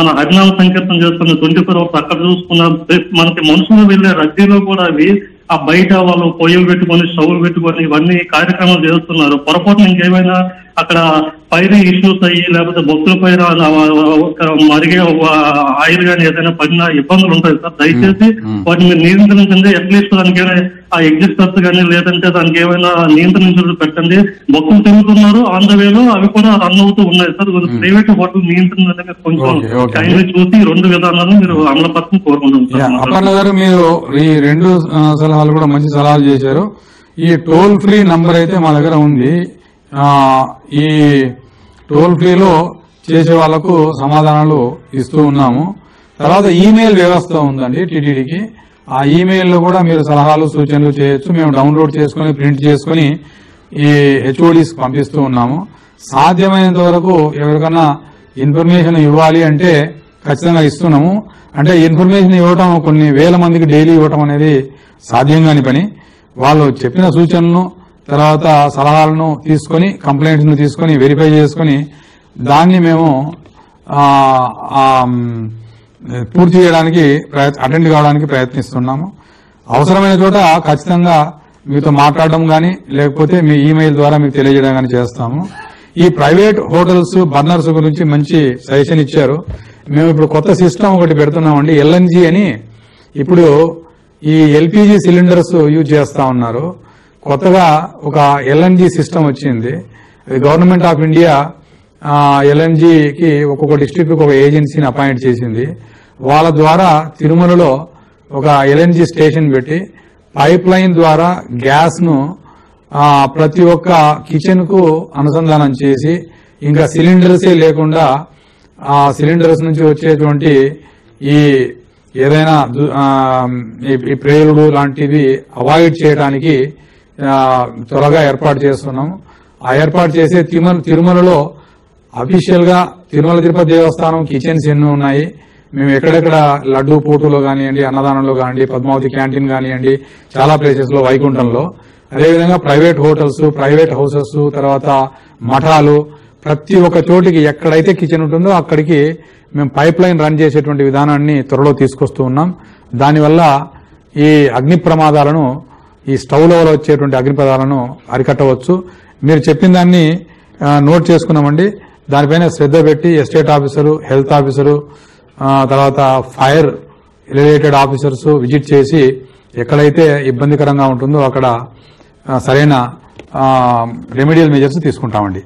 మన హరినామ సంకీర్తన చేసుకున్న 24 hours అక్కడ చూసుకున్నా, మనకి మనుషులు వెళ్లే రద్దీలో కూడా అవి ఆ బయట వాళ్ళు పొయ్యిలు పెట్టుకొని స్టవ్లు పెట్టుకొని ఇవన్నీ కార్యక్రమాలు చేస్తున్నారు. పొరపాటున ఇంకేమైనా అక్కడ ఫైర్ ఇష్యూస్ అయ్యి లేకపోతే భక్తుల పైన మరిగే ఆయిల్ కానీ ఏదైనా పడిన ఇబ్బందులు ఉంటాయి సార్. దయచేసి వాటిని మీరు నియంత్రించండి. అట్లీస్ట్ దానికి ఆ ఎగ్జిస్టర్స్ కానీ లేదంటే దానికి ఏమైనా నియంత్రించడం పెట్టండి. భక్తులు తిరుగుతున్నారు ఆన్ ద వేలో, అవి కూడా రన్ అవుతూ ఉన్నాయి సార్. ప్రైవేట్ హోటల్ నియంత్రణ అనేది కొంచెం టైంని చూసి 2 విధానాలు మీరు అమలుపరచని కోరుకుంటున్నాం. అప్పన్న గారు, మీరు ఈ 2 సలహాలు కూడా మంచి సలహాలు చేశారు. ఈ టోల్ ఫ్రీ నంబర్ అయితే మా దగ్గర ఉంది. ఈ టోల్ ఫ్రీలో చేసే వాళ్లకు సమాధానాలు ఇస్తూ ఉన్నాము. తర్వాత ఈమెయిల్ వ్యవస్థ ఉందండి టీటీడీకి. ఆ ఈమెయిల్లో కూడా మీరు సలహాలు సూచనలు చేయొచ్చు. మేము డౌన్లోడ్ చేసుకుని ప్రింట్ చేసుకుని ఈ హెచ్ఓడీస్ పంపిస్తూ ఉన్నాము. సాధ్యమైనంత వరకు ఎవరికన్నా ఇన్ఫర్మేషన్ ఇవ్వాలి అంటే ఖచ్చితంగా ఇస్తున్నాము. అంటే ఇన్ఫర్మేషన్ ఇవ్వటం కొన్ని వేల మందికి డైలీ ఇవ్వటం అనేది సాధ్యం కాని పని. వాళ్ళు చెప్పిన సూచనలను తర్వాత సలహాలను తీసుకుని కంప్లైంట్స్ ను తీసుకుని వెరిఫై చేసుకుని దాన్ని మేము పూర్తి చేయడానికి అటెండ్ కావడానికి ప్రయత్నిస్తున్నాము. అవసరమైన చోట ఖచ్చితంగా మీతో మాట్లాడడం కానీ లేకపోతే మీ ఈమెయిల్ ద్వారా మీకు తెలియజేయడం కానీ చేస్తాము. ఈ ప్రైవేట్ హోటల్స్ బర్నర్స్ గురించి మంచి సజెషన్ ఇచ్చారు. మేము ఇప్పుడు కొత్త సిస్టమ్ ఒకటి పెడుతున్నామండి, ఎల్ఎన్జీ అని. ఇప్పుడు ఈ ఎల్పీజీ సిలిండర్స్ యూజ్ చేస్తా ఉన్నారు. కొత్తగా ఒక ఎల్ఎన్జీ సిస్టమ్ వచ్చింది. గవర్నమెంట్ ఆఫ్ ఇండియా ఎల్ఎన్జీకి ఒక్కొక్క డిస్ట్రిక్ట్ ఒక ఏజెన్సీని అపాయింట్ చేసింది. వాళ్ళ ద్వారా తిరుమలలో ఒక ఎల్ఎన్జీ స్టేషన్ పెట్టి పైప్ లైన్ ద్వారా గ్యాస్ ను ప్రతి ఒక్క కిచెన్ కు అనుసంధానం చేసి ఇంకా సిలిండర్సే లేకుండా ఆ సిలిండర్స్ నుంచి వచ్చేటువంటి ఈ ఏదైనా ఈ ప్రేరుడు లాంటివి అవాయిడ్ చేయడానికి త్వరగా ఏర్పాటు చేస్తున్నాము. ఆ ఏర్పాటు చేసే తిరుమలలో అఫీషియల్ గా తిరుమల తిరుపతి దేవస్థానం కిచెన్స్ ఎన్నో ఉన్నాయి. మేము ఎక్కడెక్కడ లడ్డూ పోటులో కానివ్వండి, అన్నదానంలో కానివ్వండి, పద్మావతి క్యాంటీన్ కానివ్వండి, చాలా ప్లేసెస్ లో, వైకుంఠంలో, అదేవిధంగా ప్రైవేట్ హోటల్స్, ప్రైవేట్ హౌసెస్, తర్వాత మఠాలు, ప్రతి ఒక్క చోటికి ఎక్కడైతే కిచెన్ ఉంటుందో అక్కడికి మేము పైప్ లైన్ రన్ చేసేటువంటి విధానాన్ని త్వరలో తీసుకొస్తూ ఉన్నాం. దానివల్ల ఈ అగ్ని ప్రమాదాలను, ఈ స్టవ్లో వచ్చేటువంటి అగ్ని ప్రమాదాలను అరికట్టవచ్చు. మీరు చెప్పిన దాన్ని నోట్ చేసుకున్నామండి. దానిపైన శ్రద్ధ పెట్టి ఎస్టేట్ ఆఫీసరు, హెల్త్ ఆఫీసరు, తర్వాత ఫైర్ రిలేటెడ్ ఆఫీసర్స్ విజిట్ చేసి ఎక్కడైతే ఇబ్బందికరంగా ఉంటుందో అక్కడ సరైన రెమెడియల్ మెజర్స్ తీసుకుంటామండి.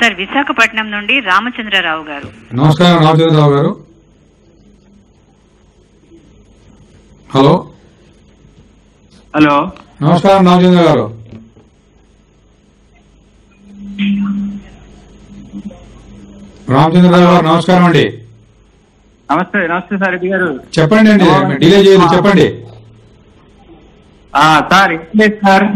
సార్ విశాఖపట్నం నుండి రామచంద్రరావు గారు. నమస్కారం రామచంద్రరావు గారు. హలో. హలో, నమస్కారం రామచంద్ర గారు. రామచంద్రరావు గారు నమస్కారం అండి. నమస్తే. నమస్తే సార్, రెడ్డి గారు. చెప్పండి అండి, డిలే చేయదు, చెప్పండి. సార్ లేదు సార్,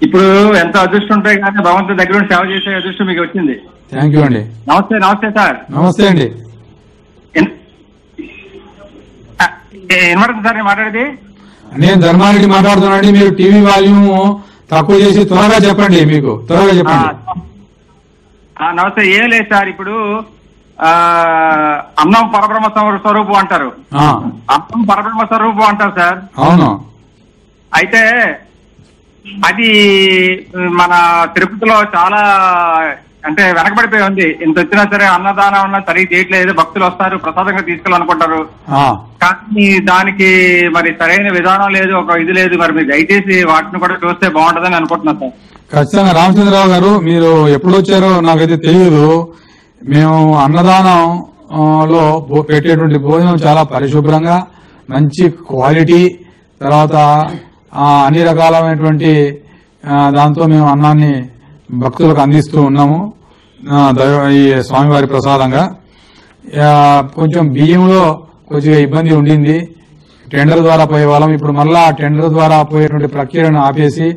ఇప్పుడు ఎంత అదృష్టం ఉంటాయి కానీ భగవంతుడి దగ్గర సేవ చేసే అదృష్టం మీకు వచ్చింది. థ్యాంక్ యూ అండి. నమస్తే. నమస్తే సార్. నమస్తే అండి. వినపడుతుంది సార్ నేను మాట్లాడేది? నేను ధర్మారెడ్డి మాట్లాడుతున్నానండి. మీరు టీవీ వాల్యూమ్ తక్కువ చేసి త్వరగా చెప్పండి. మీకు త్వరగా చెప్పండి. నమస్తే. ఏం లేదు సార్, ఇప్పుడు అన్నం పరబ్రహ్మ స్వరూపం అంటారు. అన్నం పరబ్రహ్మ స్వరూపం అంటారు సార్. అవును. అయితే అది మన తిరుపతిలో చాలా అంటే వెనకబడిపోయి ఉంది. ఇంత వచ్చినా సరే అన్నదానం అన్న సరిగ్గా చేయట్లేదు. భక్తులు వస్తారు, ప్రసాదంగా తీసుకెళ్ళాలనుకుంటారు, కానీ దానికి మరి సరైన విధానం లేదు, ఒక ఇది లేదు. మరి మీరు దయచేసి వాటిని కూడా చూస్తే బాగుంటుందని అనుకుంటున్నాను సార్. ఖచ్చితంగా రామచంద్రరావు గారు, మీరు ఎప్పుడు వచ్చారో నాకైతే తెలియదు. మేము అన్నదానం లో పెట్టేటువంటి భోజనం చాలా పరిశుభ్రంగా, మంచి క్వాలిటీ, తర్వాత అన్ని రకాలైనటువంటి దాంతో మేము అన్నాన్ని భక్తులకు అందిస్తూ ఉన్నాము ఈ స్వామివారి ప్రసాదంగా. కొంచెం బియ్యంలో కొద్దిగా ఇబ్బంది ఉండింది. టెండర్ ద్వారా పోయే వాళ్ళం. ఇప్పుడు మళ్ళా టెండర్ ద్వారా పోయేటువంటి ప్రక్రియను ఆపేసి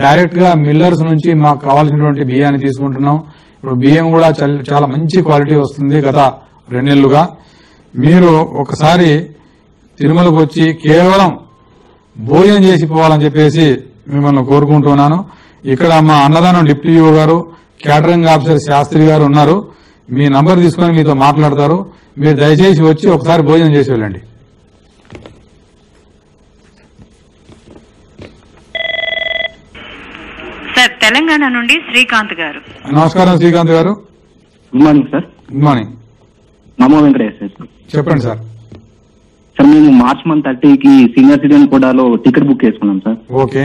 డైరెక్ట్ గా మిల్లర్స్ నుంచి మాకు కావాల్సినటువంటి బియ్యాన్ని తీసుకుంటున్నాం. ఇప్పుడు బియ్యం కూడా చాలా మంచి క్వాలిటీ వస్తుంది గత 2 నెలలుగా. మీరు ఒకసారి తిరుమలకు వచ్చి కేవలం భోజనం చేసి పోవాలని చెప్పేసి మిమ్మల్ని కోరుకుంటున్నాను. ఇక్కడ మా అన్నదానం డిప్యూటీ ఈవో గారు, క్యాటరింగ్ ఆఫీసర్ శాస్త్రి గారు ఉన్నారు. మీ నంబర్ తీసుకుని మీతో మాట్లాడతారు. మీరు దయచేసి వచ్చి ఒకసారి భోజనం చేసి వెళ్ళండి. సార్ తెలంగాణ నుండి శ్రీకాంత్ గారు. నమస్కారం శ్రీకాంత్ గారు. Good morning sir. Good morning. నమో వెంకటేశ్వర సార్. చెప్పండి సార్. సార్ మేము మార్చ్ మంత్ 30కి సీనియర్ సిటిజన్ కోటాలో టికెట్ బుక్ చేసుకున్నాం సార్. ఓకే.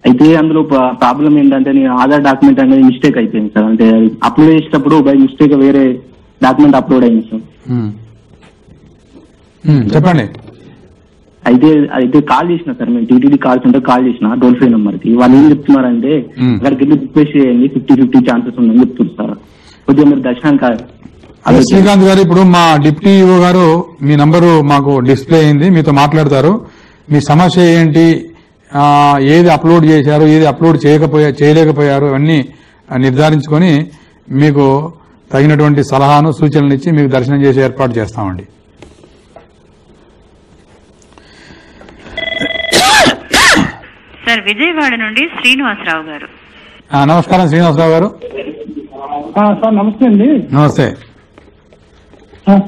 అయితే అందులో ప్రాబ్లం ఏంటంటే నేను ఆధార్ డాక్యుమెంట్ అనేది మిస్టేక్ అయిపోయింది సార్. అంటే అప్లోడ్ చేసేటప్పుడు బై మిస్టేక్ వేరే డాక్యుమెంట్ అప్లోడ్ అయింది సార్. చెప్పండి. అయితే కాల్ చేసిన సార్, మేము టీటీడీ కాల్ సెంటర్ కాల్ చేసిన టోల్ ఫ్రీ నెంబర్ కి. వాళ్ళు ఏం చెప్తున్నారంటే అక్కడికి వెళ్ళి రిక్వెస్ట్ చేయండి, 50-50 ఛాన్సెస్ ఉందని చెప్తున్నారు సార్. కొద్దిగా మీరు దర్శనానికి. శ్రీకాంత్ గారు, ఇప్పుడు మా డిప్యూటీ ఈవో గారు మీ నంబరు మాకు డిస్ప్లే అయింది, మీతో మాట్లాడతారు. మీ సమస్య ఏంటి, ఏది అప్లోడ్ చేశారు, ఏది అప్లోడ్ చేయలేకపోయారు, అవన్నీ నిర్ధారించుకొని మీకు తగినటువంటి సలహాను సూచనలు ఇచ్చి మీకు దర్శనం చేసే ఏర్పాటు చేస్తామండి. సార్ విజయవాడ నుండి శ్రీనివాసరావు గారు. నమస్కారం శ్రీనివాసరావు గారు. సార్ నమస్తే అండి. నమస్తే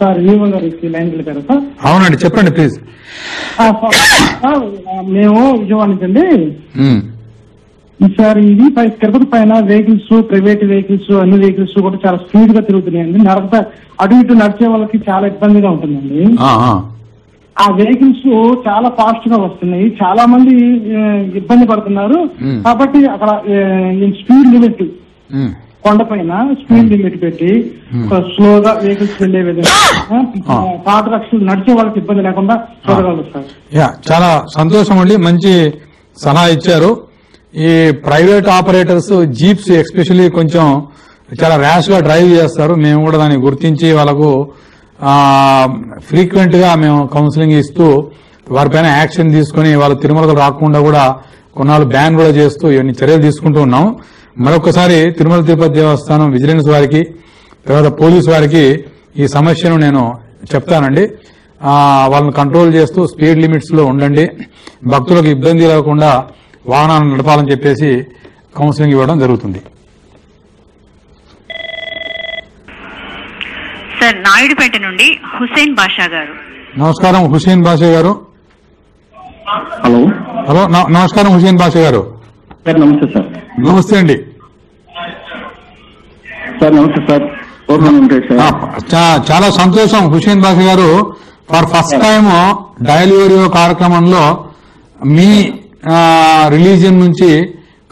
సార్. ఈవో గారికి లైన్ వెళ్ళారు సార్. అవునండి, చెప్పండి ప్లీజ్. మేము విజయవాడ నుంచి అండి సార్. ఇది తిరుపతి పైన వెహికల్స్, ప్రైవేట్ వెహికల్స్, అన్ని వెహికల్స్ కూడా చాలా స్పీడ్ గా తిరుగుతున్నాయండి. అటు ఇటు నడిచే వాళ్ళకి చాలా ఇబ్బందిగా ఉంటుందండి. ఆ వెహికల్స్ చాలా ఫాస్ట్ గా వస్తున్నాయి, చాలా మంది ఇబ్బంది పడుతున్నారు. కాబట్టి అక్కడ స్పీడ్ లిమిట్, కొండపైన స్పీడ్ లిమిట్ పెట్టి స్లోగా వెహికల్స్ వెళ్లే విధంగా పాత రక్షలు నడిచే వాళ్ళకి ఇబ్బంది లేకుండా చూడగలరు సార్. చాలా సంతోషం అండి, మంచి సలహా ఇచ్చారు. ఈ ప్రైవేట్ ఆపరేటర్స్ జీప్స్ ఎస్పెషల్లీ కొంచెం చాలా ర్యాష్ గా డ్రైవ్ చేస్తారు. మేము కూడా దాన్ని గుర్తించి వాళ్ళకు ఫ్రీక్వెంట్ గా మేము కౌన్సిలింగ్ ఇస్తూ వారిపైన యాక్షన్ తీసుకుని వాళ్ళు తిరుమలకు రాకుండా కూడా కొన్నాళ్ళు బ్యాన్ కూడా చేస్తూ ఇవన్నీ చర్యలు తీసుకుంటూ ఉన్నాం. మరొకసారి తిరుమల తిరుపతి దేవస్థానం విజిలెన్స్ వారికి, తర్వాత పోలీసు వారికి ఈ సమస్యను నేను చెప్తానండి. వాళ్ళని కంట్రోల్ చేస్తూ స్పీడ్ లిమిట్స్ లో ఉండండి, భక్తులకు ఇబ్బంది లేకుండా వాహనాలను నడపాలని చెప్పేసి కౌన్సిలింగ్ ఇవ్వడం జరుగుతుంది. సార్ నాయుడుపేట నుండి హుసేన్ బాషా గారు. నమస్కారం హుసేన్ బాషా గారు. హలో. హలో, నమస్కారం హుసేన్ బాషా గారు. సార్ నమస్తే సార్. నమస్తే అండి సార్. నమస్తే సార్. చాలా సంతోషం హుసేన్ బాషా గారు. For first time dial radio కార్యక్రమంలో మీ రిలీజియన్ నుంచి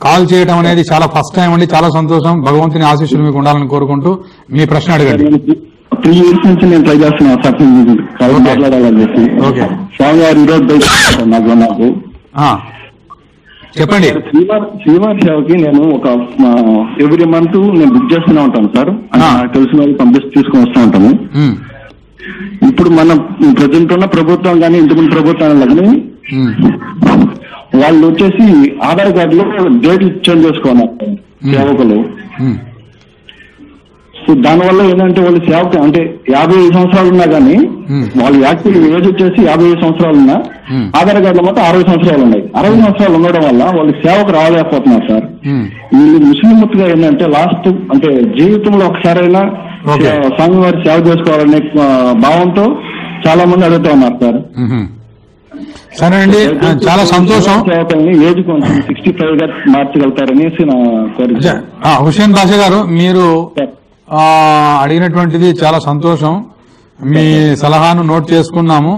కాల్ చేయడం అనేది చాలా ఫస్ట్ టైం అండి. చాలా సంతోషం. భగవంతుని ఆశీస్సులు మీకు ఉండాలని కోరుకుంటూ మీ ప్రశ్న అడగండి. 3 years నుంచి నేను ట్రై చేస్తున్నాను సార్ మాట్లాడాలని చెప్పి. స్వామి గారు ఈరోజు నాకు చెప్పండి. శ్రీవారి సేవకి నేను ఒక ఎవ్రీ మంత్ నేను బుక్ చేస్తూనే ఉంటాను సార్. నాకు తెలిసిన వాళ్ళు పంపిస్తూ తీసుకుని వస్తూ ఉంటాను. ఇప్పుడు మన ప్రజెంట్ ఉన్న ప్రభుత్వం కానీ ఇంతకుముందు ప్రభుత్వం కానీ వాళ్ళు వచ్చేసి ఆధార్ కార్డులో డేట్లు చేంజ్ చేసుకోవాలి సేవకులు. సో దానివల్ల ఏంటంటే వాళ్ళు సేవకు అంటే 55 సంవత్సరాలు ఉన్నా కానీ వాళ్ళు యాక్చువల్ ఏజ్ వచ్చేసి 55 సంవత్సరాలు ఉన్నా ఆధార్ కార్డులో మాత్రం 60 సంవత్సరాలు ఉన్నాయి. 60 సంవత్సరాలు ఉండడం వల్ల వాళ్ళు సేవకు రాలేకపోతున్నారు సార్. వీళ్ళు ముస్లింగా ఏంటంటే లాస్ట్ అంటే జీవితంలో ఒకసారైనా స్వామివారి సేవ చేసుకోవాలనే భావంతో చాలా మంది అడుగుతూ ఉన్నారు సార్. సరే అండి, చాలా సంతోషం. ఏజ్ కొంచెం 65 గా మార్చగలుగుతారనేసి నా కోరిక. హుసేన్ బాషా గారు, మీరు అడిగినటువంటిది చాలా సంతోషం. మీ సలహాను నోట్ చేసుకున్నాము.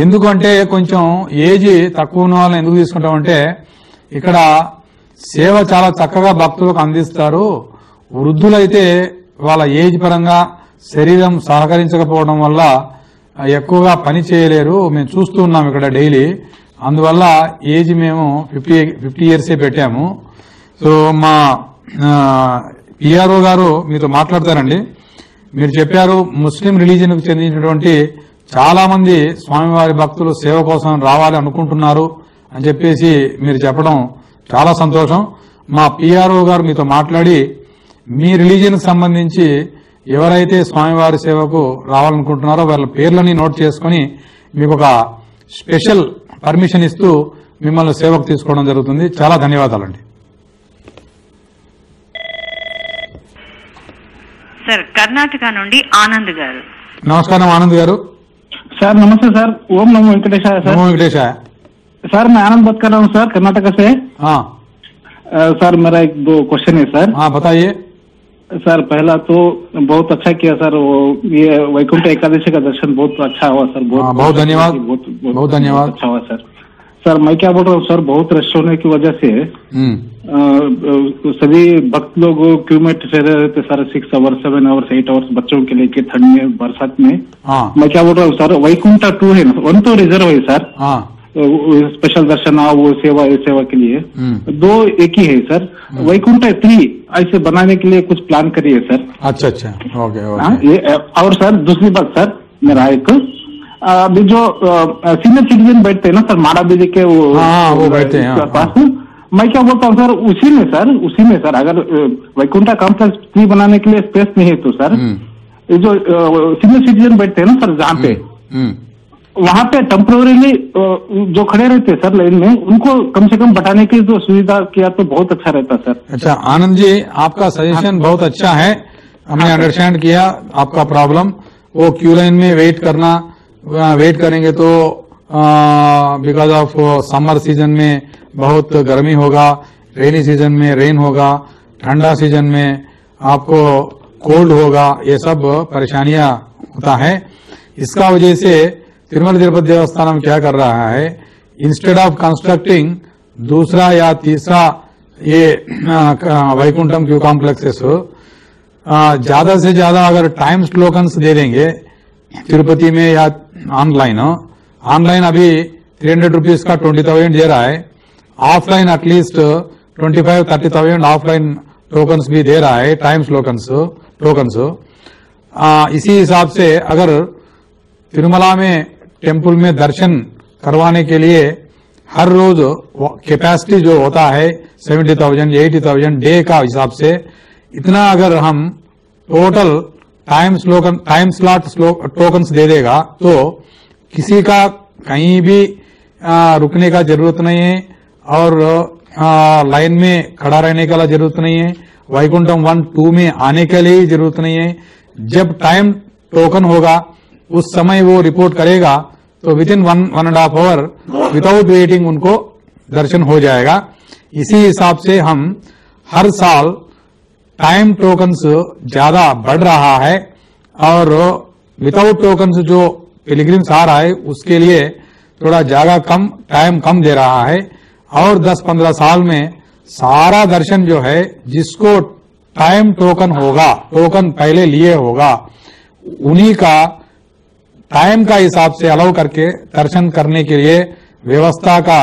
ఎందుకంటే కొంచెం ఏజ్ తక్కువ ఉన్న వాళ్ళని ఎందుకు తీసుకుంటామంటే, ఇక్కడ సేవ చాలా చక్కగా భక్తులకు అందిస్తారు. వృద్ధులైతే వాళ్ళ ఏజ్ పరంగా శరీరం సహకరించకపోవడం వల్ల ఎక్కువగా పని చేయలేరు. మేము చూస్తూ ఉన్నాం ఇక్కడ డైలీ. అందువల్ల ఏజ్ మేము 50 ఇయర్సే పెట్టాము. సో మా పిఆర్ఓ గారు మీతో మాట్లాడతారండి. మీరు చెప్పారు ముస్లిం రిలీజియన్ కు చెందినటువంటి చాలా మంది స్వామివారి భక్తులు సేవ కోసం రావాలి అనుకుంటున్నారు అని చెప్పేసి మీరు చెప్పడం చాలా సంతోషం. మా పిఆర్ఓ గారు మీతో మాట్లాడి మీ రిలీజియన్ కు సంబంధించి ఎవరైతే స్వామివారి సేవకు రావాలనుకుంటున్నారో వాళ్ళ పేర్లని నోట్ చేసుకుని మీకు ఒక స్పెషల్ పర్మిషన్ ఇస్తూ మిమ్మల్ని సేవకు తీసుకోవడం జరుగుతుంది. చాలా ధన్యవాదాలండి. సార్ కర్ణాటక నుండి ఆనంద్ గారు. నమస్కారం ఆనంద్ గారు. सर नमस्ते सर, ओम नमो वेंकटेशाय सर. नमो वेंकटेशाय. सर मैं आनंद बात कर रहा हूँ सर, कर्नाटक से. हाँ सर मेरा 1-2 क्वेश्चन है सर. हाँ बताइए. सर पहला तो बहुत अच्छा किया सर, वो ये वैकुंठ एकादशी का दर्शन बहुत अच्छा हुआ सर. बहुत धन्यवाद. बहुत धन्यवाद. अच्छा हुआ सर. सर मैं क्या बोल रहा हूँ सर, बहुत रश होने की वजह से सभी भक्त लोग क्यू में ठहरे रहते सर. 6 आवर्स 7 आवर्स 8 आवर्स बच्चों के लेके ठंड में बरसात में. मैं क्या बोल रहा हूँ सर, वैकुंठ 2 है ना, 1 तो रिजर्व है सर. स्पेशल दर्शन वो सेवा ये सेवा के लिए 2 एक ही है सर. वैकुंठ 3 ऐसे बनाने के लिए कुछ प्लान करिए सर. अच्छा अच्छा ओके. ये और सर दूसरी बात सर, मेरा एक अभी जो सीनियर सिटीजन बैठते हैं ना सर, माड़ा बीजी के वो बैठते हैं पास. मैं क्या बोलता हूँ सर, उसी में सर अगर वैकुंठा कॉम्प्लेक्स 3 बनाने के लिए स्पेस नहीं है तो सर ये जो सीनियर सिटीजन बैठते हैं ना सर जहाँ पे, वहाँ पे टेम्पोररीली जो खड़े रहते हैं सर लाइन में, उनको कम से कम बैठाने की जो सुविधा किया तो बहुत अच्छा रहता सर. अच्छा आनंद जी, आपका सजेशन बहुत अच्छा है. हमने अंडरस्टैंड किया आपका प्रॉब्लम. वो क्यू लाइन में वेट करेंगे तो बिकॉज ऑफ समर सीजन में बहुत गर्मी होगा, रेनी सीजन में रेन होगा, ठंडा सीजन में आपको कोल्ड होगा, ये सब परेशानियां होता है. इसका वजह से तिरुमला तिरुपति देवस्थानम क्या कर रहा है, इंस्टेड ऑफ कंस्ट्रक्टिंग दूसरा या तीसरा ये वैकुंठम क्यू कॉम्प्लेक्सेस, ज्यादा से ज्यादा अगर टाइम स्लोगन्स दे देंगे तिरुपति में या ऑनलाइन अभी 300 रुपीज का 20,000 दे रहा है. ऑफलाइन एटलीस्ट 25-30,000 ऑफलाइन टोकन्स भी दे रहा है, टाइम टोकन्स. इसी हिसाब से अगर तिरुमला में टेम्पल में दर्शन करवाने के लिए हर रोज कैपेसिटी जो होता है 70,000-80,000 डे का हिसाब से, इतना अगर हम टोटल टाइम स्लॉट टोकन्स दे देगा तो किसी का कहीं भी रुकने का जरूरत नहीं है और लाइन में खड़ा रहने का जरूरत नहीं है. वैकुंठम 1-2 में आने के लिए जरूरत नहीं है. जब टाइम टोकन होगा उस समय वो रिपोर्ट करेगा तो with in 1.5 our without waiting उनको दर्शन हो जाएगा. इसी हिसाब से हम हर साल टाइम टोकन्स ज्यादा बढ़ रहा है और विदाउट टोकन्स जो पिलग्रिम्स आ रहा है उसके लिए थोड़ा जगह कम, टाइम कम दे रहा है. और 10-15 साल में सारा दर्शन जो है जिसको टाइम टोकन होगा, टोकन पहले लिए होगा, उन्हीं का टाइम का हिसाब से अलाउ करके दर्शन करने के लिए व्यवस्था का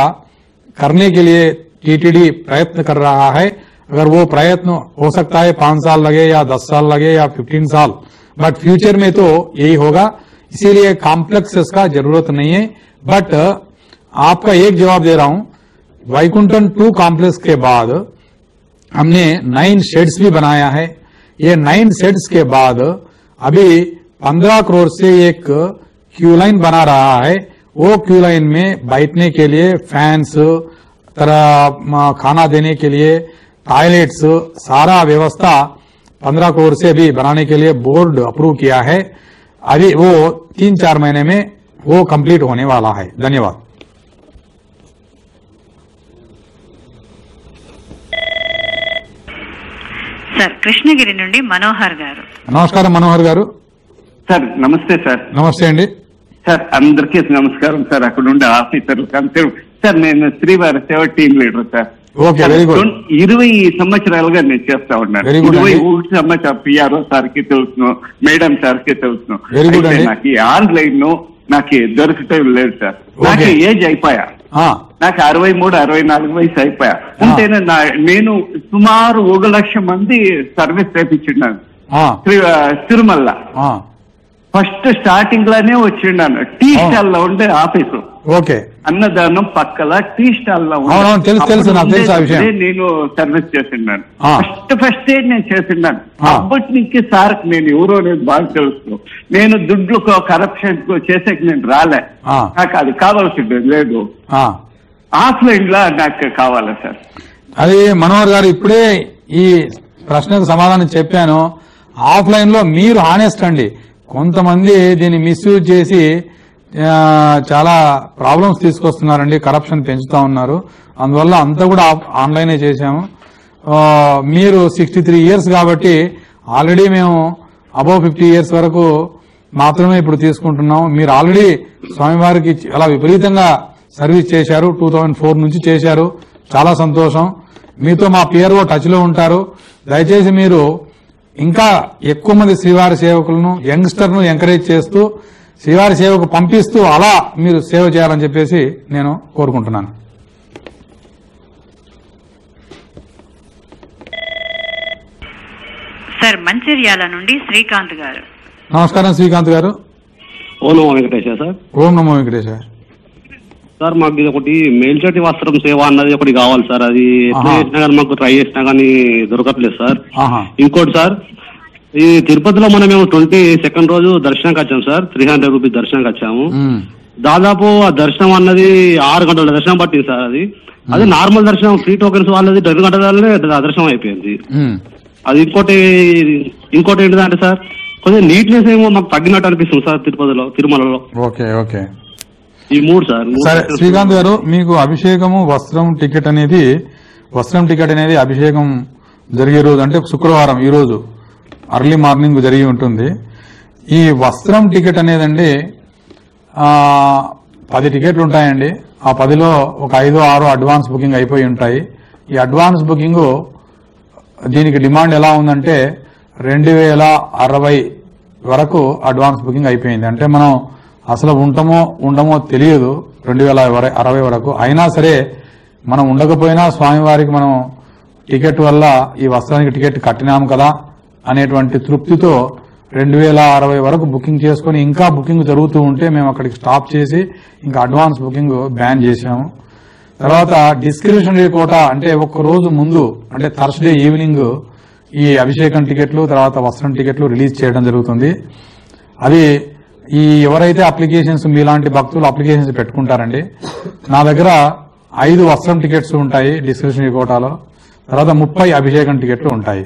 करने के लिए टीटीडी प्रयत्न कर रहा है. अगर वो प्रयत्न हो सकता है 5 साल लगे या 10 साल लगे या 15 साल, बट फ्यूचर में तो यही होगा. इसीलिए कॉम्प्लेक्सेस का जरूरत नहीं है. बट आपका एक जवाब दे रहा हूं, वैकुंठम 2 कॉम्प्लेक्स के बाद हमने 9 शेड्स भी बनाया है. ये 9 शेड्स के बाद अभी 15 करोड़ से एक क्यू लाइन बना रहा है. वो क्यू लाइन में बैठने के लिए फैंस, खाना देने के लिए टॉयलेट्स, सारा व्यवस्था 15 करोड़ से भी बनाने के लिए बोर्ड अप्रूव किया है. अभी वो 3-4 महीने में वो कंप्लीट होने वाला है. धन्यवाद. సార్ కృష్ణగిరి నుండి మనోహర్ గారు. నమస్కారం మనోహర్ గారు. సార్ నమస్తే సార్. నమస్తే అండి సార్. అందరికీ నమస్కారం సార్. అక్కడ ఉండే ఆఫీసర్లు సార్. నేను శ్రీవారి సేవ team leader sir. Okay, very good. 20 సంవత్సరాలుగా నేను చేస్తా ఉన్నాను. 21 సంవత్సరాలు పిఆర్ఓ సార్కి తెలుసును, మేడం సార్కి తెలుసును. నాకు ఆన్లైన్ నాకు దొరకటం లేదు సార్. నాకు ఏజ్ అయిపోయా, నాకు 63, 64 వయసు అయిపోయా. అంటే నేను సుమారు 1 లక్ష మంది సర్వీస్ చేపించున్నాను తిరుమల. ఫస్ట్ స్టార్టింగ్ లోనే వచ్చిన్నాను. టీ స్టాల్ లో ఉండే ఆఫీసు. ఓకే, అన్నదానం పక్కల టీ స్టాల్ లో నేను సర్వీస్ చేస్తున్నాను. ఫస్ట్ నేను చేస్తున్నాను. అప్పటి నుంచి సార్ నేను ఎవరో నేను బాగా తెలుసు. నేను దుడ్లు కరప్షన్ చేసే నేను రాలే. నాకు అది కావాల్సింది లేదు. ఆఫ్లైన్ లో నాకు కావాలా సార్? అది మనోహర్ గారు ఇప్పుడే ఈ ప్రశ్నకు సమాధానం చెప్పాను. ఆఫ్లైన్ లో మీరు హానెస్ట్ అండి. కొంతమంది దీన్ని మిస్యూజ్ చేసి చాలా ప్రాబ్లమ్స్ తీసుకొస్తున్నారండి, కరప్షన్ పెంచుతా ఉన్నారు. అందువల్ల అంతా కూడా ఆన్లైనే చేశాము. మీరు 63 ఇయర్స్ కాబట్టి ఆల్రెడీ మేము అబౌవ్ 50 ఇయర్స్ వరకు మాత్రమే ఇప్పుడు తీసుకుంటున్నాం. మీరు ఆల్రెడీ స్వామివారికి చాలా విపరీతంగా సర్వీస్ చేశారు. 2004 నుంచి చేశారు. చాలా సంతోషం. మీతో మా పిఆర్ఓ టచ్ లో ఉంటారు. దయచేసి మీరు ఇంకా ఎక్కువ మంది శ్రీవారి సేవకులను, యంగ్స్టర్ ను ఎంకరేజ్ చేస్తూ శ్రీవారి సేవకు పంపిస్తూ అలా మీరు సేవ చేయాలని చెప్పేసి నేను కోరుకుంటున్నాను. సార్ మంచిర్యాల నుండి శ్రీకాంత్ గారు. నమస్కారం శ్రీకాంత్ గారు. ఓం నమో వెంకటేశ సార్. ఓం నమో వెంకటేశ సార్. మాకు ఇది ఒకటి మేల్చటి వస్త్రం సేవ అన్నది ఒకటి కావాలి సార్. అది ఎట్లా చేసినా కానీ మాకు ట్రై చేసినా కానీ దొరకట్లేదు సార్. ఇంకోటి సార్, ఈ తిరుపతిలో మనం 22nd రోజు దర్శనంకి వచ్చాము సార్. 300 రూపీస్ దర్శనంకి వచ్చాము. దాదాపు ఆ దర్శనం అన్నది 6 గంటల దర్శనం పట్టింది సార్. అది నార్మల్ దర్శనం, ఫ్రీ టోకెన్స్ వాళ్ళది 2 గంటలనే దర్శనం అయిపోయింది. అది ఇంకోటి ఏంటిదంటే సార్, కొంచెం నీట్నెస్ ఏమో మాకు తగ్గినట్టు అనిపిస్తుంది సార్ తిరుమలలో. ఓకే ఓకే, ఈ 3 సార్. సరే శ్రీకాంత్ గారు, మీకు అభిషేకము వస్త్రం టికెట్ అనేది అభిషేకం జరిగే రోజు అంటే శుక్రవారం, ఈ రోజు అర్లీ మార్నింగ్ జరిగి ఉంటుంది. ఈ వస్త్రం టికెట్ అనేదండి 10 టికెట్లు ఉంటాయండి. ఆ 10లో ఒక 5-6 అడ్వాన్స్ బుకింగ్ అయిపోయి ఉంటాయి. ఈ అడ్వాన్స్ బుకింగ్ దీనికి డిమాండ్ ఎలా ఉందంటే 2060 వరకు అడ్వాన్స్ బుకింగ్ అయిపోయింది. అంటే మనం అసలు ఉండమో తెలియదు 2060 వరకు. అయినా సరే మనం ఉండకపోయినా స్వామివారికి మనం టికెట్ వల్ల ఈ వస్త్రానికి టికెట్ కట్టినాం కదా అనేటువంటి తృప్తితో 2060 వరకు బుకింగ్ చేసుకుని ఇంకా బుకింగ్ జరుగుతూ ఉంటే మేము అక్కడికి స్టాప్ చేసి ఇంకా అడ్వాన్స్ బుకింగ్ బ్యాన్ చేశాము. తర్వాత డిస్క్రిప్షనరీ కోటా అంటే ఒక్క రోజు ముందు అంటే థర్స్డే ఈవినింగ్ ఈ అభిషేకం టికెట్లు తర్వాత వస్త్రం టికెట్లు రిలీజ్ చేయడం జరుగుతుంది. అది ఈ ఎవరైతే అప్లికేషన్స్ మీలాంటి భక్తులు అప్లికేషన్స్ పెట్టుకుంటారండి, నా దగ్గర 5 వస్త్రం టికెట్స్ ఉంటాయి డిస్క్రిప్షనరీ కోటాలో. తర్వాత 30 అభిషేకం టికెట్లు ఉంటాయి.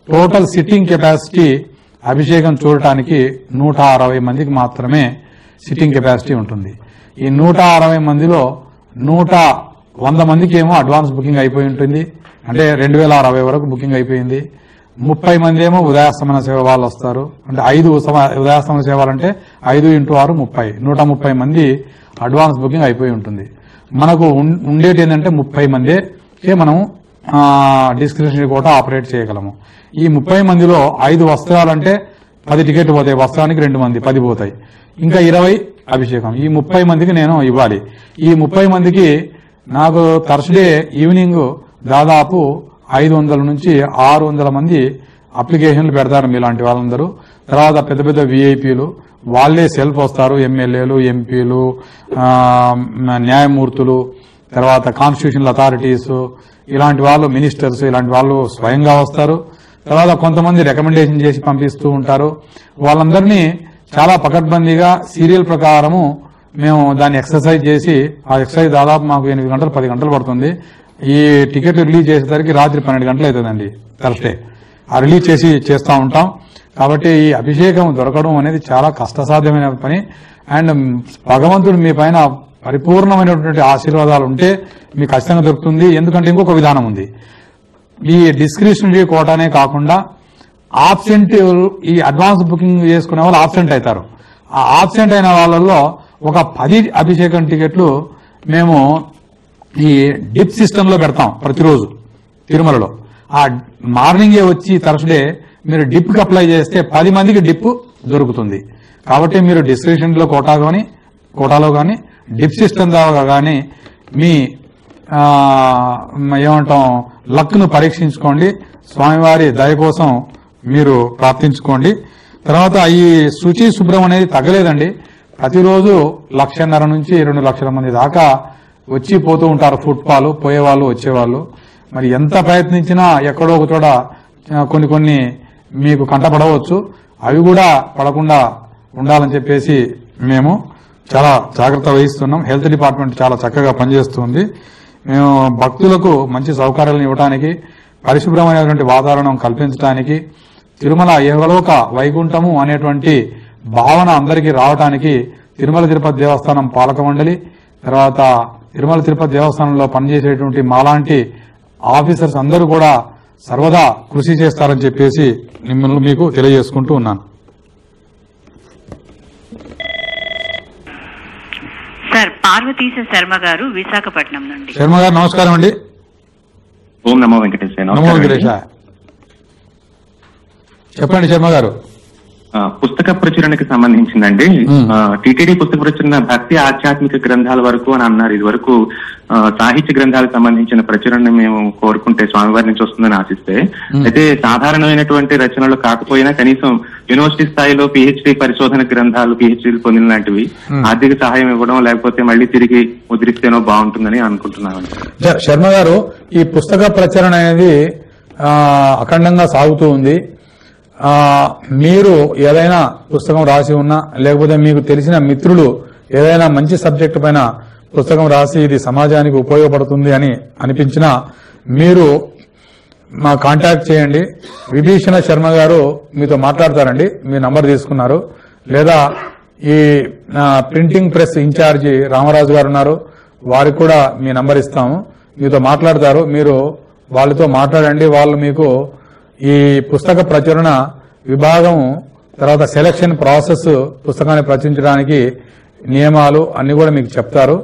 టోటల్ సిట్టింగ్ కెపాసిటీ అభిషేకం చూడటానికి 160 మందికి మాత్రమే సిట్టింగ్ కెపాసిటీ ఉంటుంది. ఈ 160 మందిలో 100 మందికి ఏమో అడ్వాన్స్ బుకింగ్ అయిపోయి ఉంటుంది. అంటే 2060 వరకు బుకింగ్ అయిపోయింది. 30 మంది ఏమో ఉదయాస్తమన సేవ వాళ్ళు వస్తారు. అంటే 5 ఉదయాస్తమన సేవలంటే 5 × 6 30, 130 మంది అడ్వాన్స్ బుకింగ్ అయిపోయి ఉంటుంది. మనకు ఉండేది ఏంటంటే 30 మందికే మనం డిస్క్రిప్షనరీ కోటా ఆపరేట్ చేయగలము. ఈ 30 మందిలో 5 వస్త్రాలంటే 10 టికెట్లు పోతాయి. వస్త్రానికి 2 మంది 10 పోతాయి. ఇంకా 20 అభిషేకం. ఈ 30 మందికి నేను ఇవ్వాలి. ఈ 30 మందికి నాకు థర్స్డే ఈవినింగ్ దాదాపు 500 నుంచి 600 మంది అప్లికేషన్లు పెడతారు మీలాంటి వాళ్ళందరూ. తర్వాత పెద్ద పెద్ద విఐపీలు వాళ్లే సెల్ఫ్ వస్తారు. ఎమ్మెల్యేలు, ఎంపీలు, న్యాయమూర్తులు, తర్వాత కాన్స్టిట్యూషనల్ అథారిటీస్, ఇలాంటి వాళ్ళు, మినిస్టర్స్, ఇలాంటి వాళ్ళు స్వయంగా వస్తారు. తర్వాత కొంతమంది రికమెండేషన్ చేసి పంపిస్తూ ఉంటారు. వాళ్ళందరినీ చాలా పకడ్బందీగా సీరియల్ ప్రకారము మేము దాన్ని ఎక్సర్సైజ్ చేసి, ఆ ఎక్సర్సైజ్ దాదాపు మాకు 8 గంటలు 10 గంటలు పడుతుంది. ఈ టికెట్లు రిలీజ్ చేసేసరికి రాత్రి 12 గంటలు అవుతుందండి థర్స్డే. ఆ రిలీజ్ చేస్తూ ఉంటాం. కాబట్టి ఈ అభిషేకం దొరకడం అనేది చాలా కష్టసాధ్యమైన పని. అండ్ భగవంతుడు మీ పైన పరిపూర్ణమైనటువంటి ఆశీర్వాదాలు ఉంటే మీకు ఖచ్చితంగా దొరుకుతుంది. ఎందుకంటే ఇంకొక విధానం ఉంది. ఈ డిస్క్రిప్షనరీ కోటానే కాకుండా ఆబ్సెంట్, ఈ అడ్వాన్స్ బుకింగ్ చేసుకునే వాళ్ళు ఆబ్సెంట్ అవుతారు. ఆ ఆబ్సెంట్ అయిన వాళ్ళల్లో ఒక 10 అభిషేకం టికెట్లు మేము ఈ డిప్ సిస్టమ్ లో పెడతాం ప్రతిరోజు తిరుమలలో. ఆ మార్నింగే వచ్చి థర్స్డే మీరు డిప్ కి అప్లై చేస్తే 10 మందికి డిప్ దొరుకుతుంది. కాబట్టి మీరు డిస్క్రిప్షన్ లో కోటాలో గాని డిప్ సిస్టమ్ ద్వారా గాని మీ ఏమంటాం లక్ ను పరీక్షించుకోండి. స్వామివారి దయ కోసం మీరు ప్రార్థించుకోండి. తర్వాత ఈ శుచి శుభ్రం అనేది తగ్గలేదండి. ప్రతిరోజు 1,50,000 నుంచి 2 లక్షల మంది దాకా వచ్చి పోతూ ఉంటారు. ఫుట్పాల్ పోయేవాళ్ళు వచ్చేవాళ్ళు. మరి ఎంత ప్రయత్నించినా ఎక్కడో ఒక చోట కొన్ని మీకు కంటపడవచ్చు. అవి కూడా పడకుండా ఉండాలని చెప్పేసి మేము చాలా జాగ్రత్త వహిస్తున్నాం. హెల్త్ డిపార్ట్మెంట్ చాలా చక్కగా పనిచేస్తుంది. మేము భక్తులకు మంచి సౌకర్యాలను ఇవ్వడానికి, పరిశుభ్రమైనటువంటి వాతావరణం కల్పించడానికి, తిరుమల ఏవలోక వైకుంఠము అనేటువంటి భావన అందరికీ రావడానికి తిరుమల తిరుపతి దేవస్థానం పాలక మండలి, తర్వాత తిరుమల తిరుపతి దేవస్థానంలో పనిచేసేటువంటి మాలాంటి ఆఫీసర్స్ అందరూ కూడా సర్వదా కృషి చేస్తారని చెప్పేసి మిమ్మల్ని మీకు తెలియజేసుకుంటూ ఉన్నాను. సార్ పార్వతీశ శర్మ గారు విశాఖపట్నం నుండి. శర్మ గారు నమస్కారం అండి. ఓం నమో వెంకటేశాయ. నమో వెంకటేశ. చెప్పండి శర్మ గారు. పుస్తక ప్రచురణకి సంబంధించిందండి. టీటీడీ పుస్తక ప్రచురణ భక్తి ఆధ్యాత్మిక గ్రంథాల వరకు అని అన్నారు. ఇది వరకు సాహిత్య గ్రంథాలకు సంబంధించిన ప్రచురణ మేము కోరుకుంటే స్వామివారి నుంచి వస్తుందని ఆశిస్తే, అయితే సాధారణమైనటువంటి రచనలు కాకపోయినా కనీసం యూనివర్సిటీ స్థాయిలో పిహెచ్డి పరిశోధన గ్రంథాలు, పిహెచ్డీలు పొందిన లాంటివి ఆర్థిక సహాయం ఇవ్వడం లేకపోతే మళ్ళీ తిరిగి ముద్రిస్తేనో బాగుంటుందని అనుకుంటున్నాను. శర్మ గారు, ఈ పుస్తక ప్రచురణ అనేది అఖండంగా సాగుతూ ఉంది. మీరు ఏదైనా పుస్తకం రాసి ఉన్నా, లేకపోతే మీకు తెలిసిన మిత్రులు ఏదైనా మంచి సబ్జెక్టు పైన పుస్తకం రాసి ఇది సమాజానికి ఉపయోగపడుతుంది అని అనిపించినా మీరు మా కాంటాక్ట్ చేయండి. విభీషణ శర్మ గారు మీతో మాట్లాడతారండి. మీ నంబర్ తీసుకున్నారు. లేదా ఈ ప్రింటింగ్ ప్రెస్ ఇన్ఛార్జి రామరాజు గారు ఉన్నారు, వారికి కూడా మీ నంబర్ ఇస్తాము. మీతో మాట్లాడతారు. మీరు వాళ్ళతో మాట్లాడండి. వాళ్ళు మీకు ఈ పుస్తక ప్రచురణ విభాగం, తర్వాత సెలక్షన్ ప్రాసెస్, పుస్తకాన్ని ప్రచురించడానికి నియమాలు అన్ని కూడా మీకు చెప్తారు.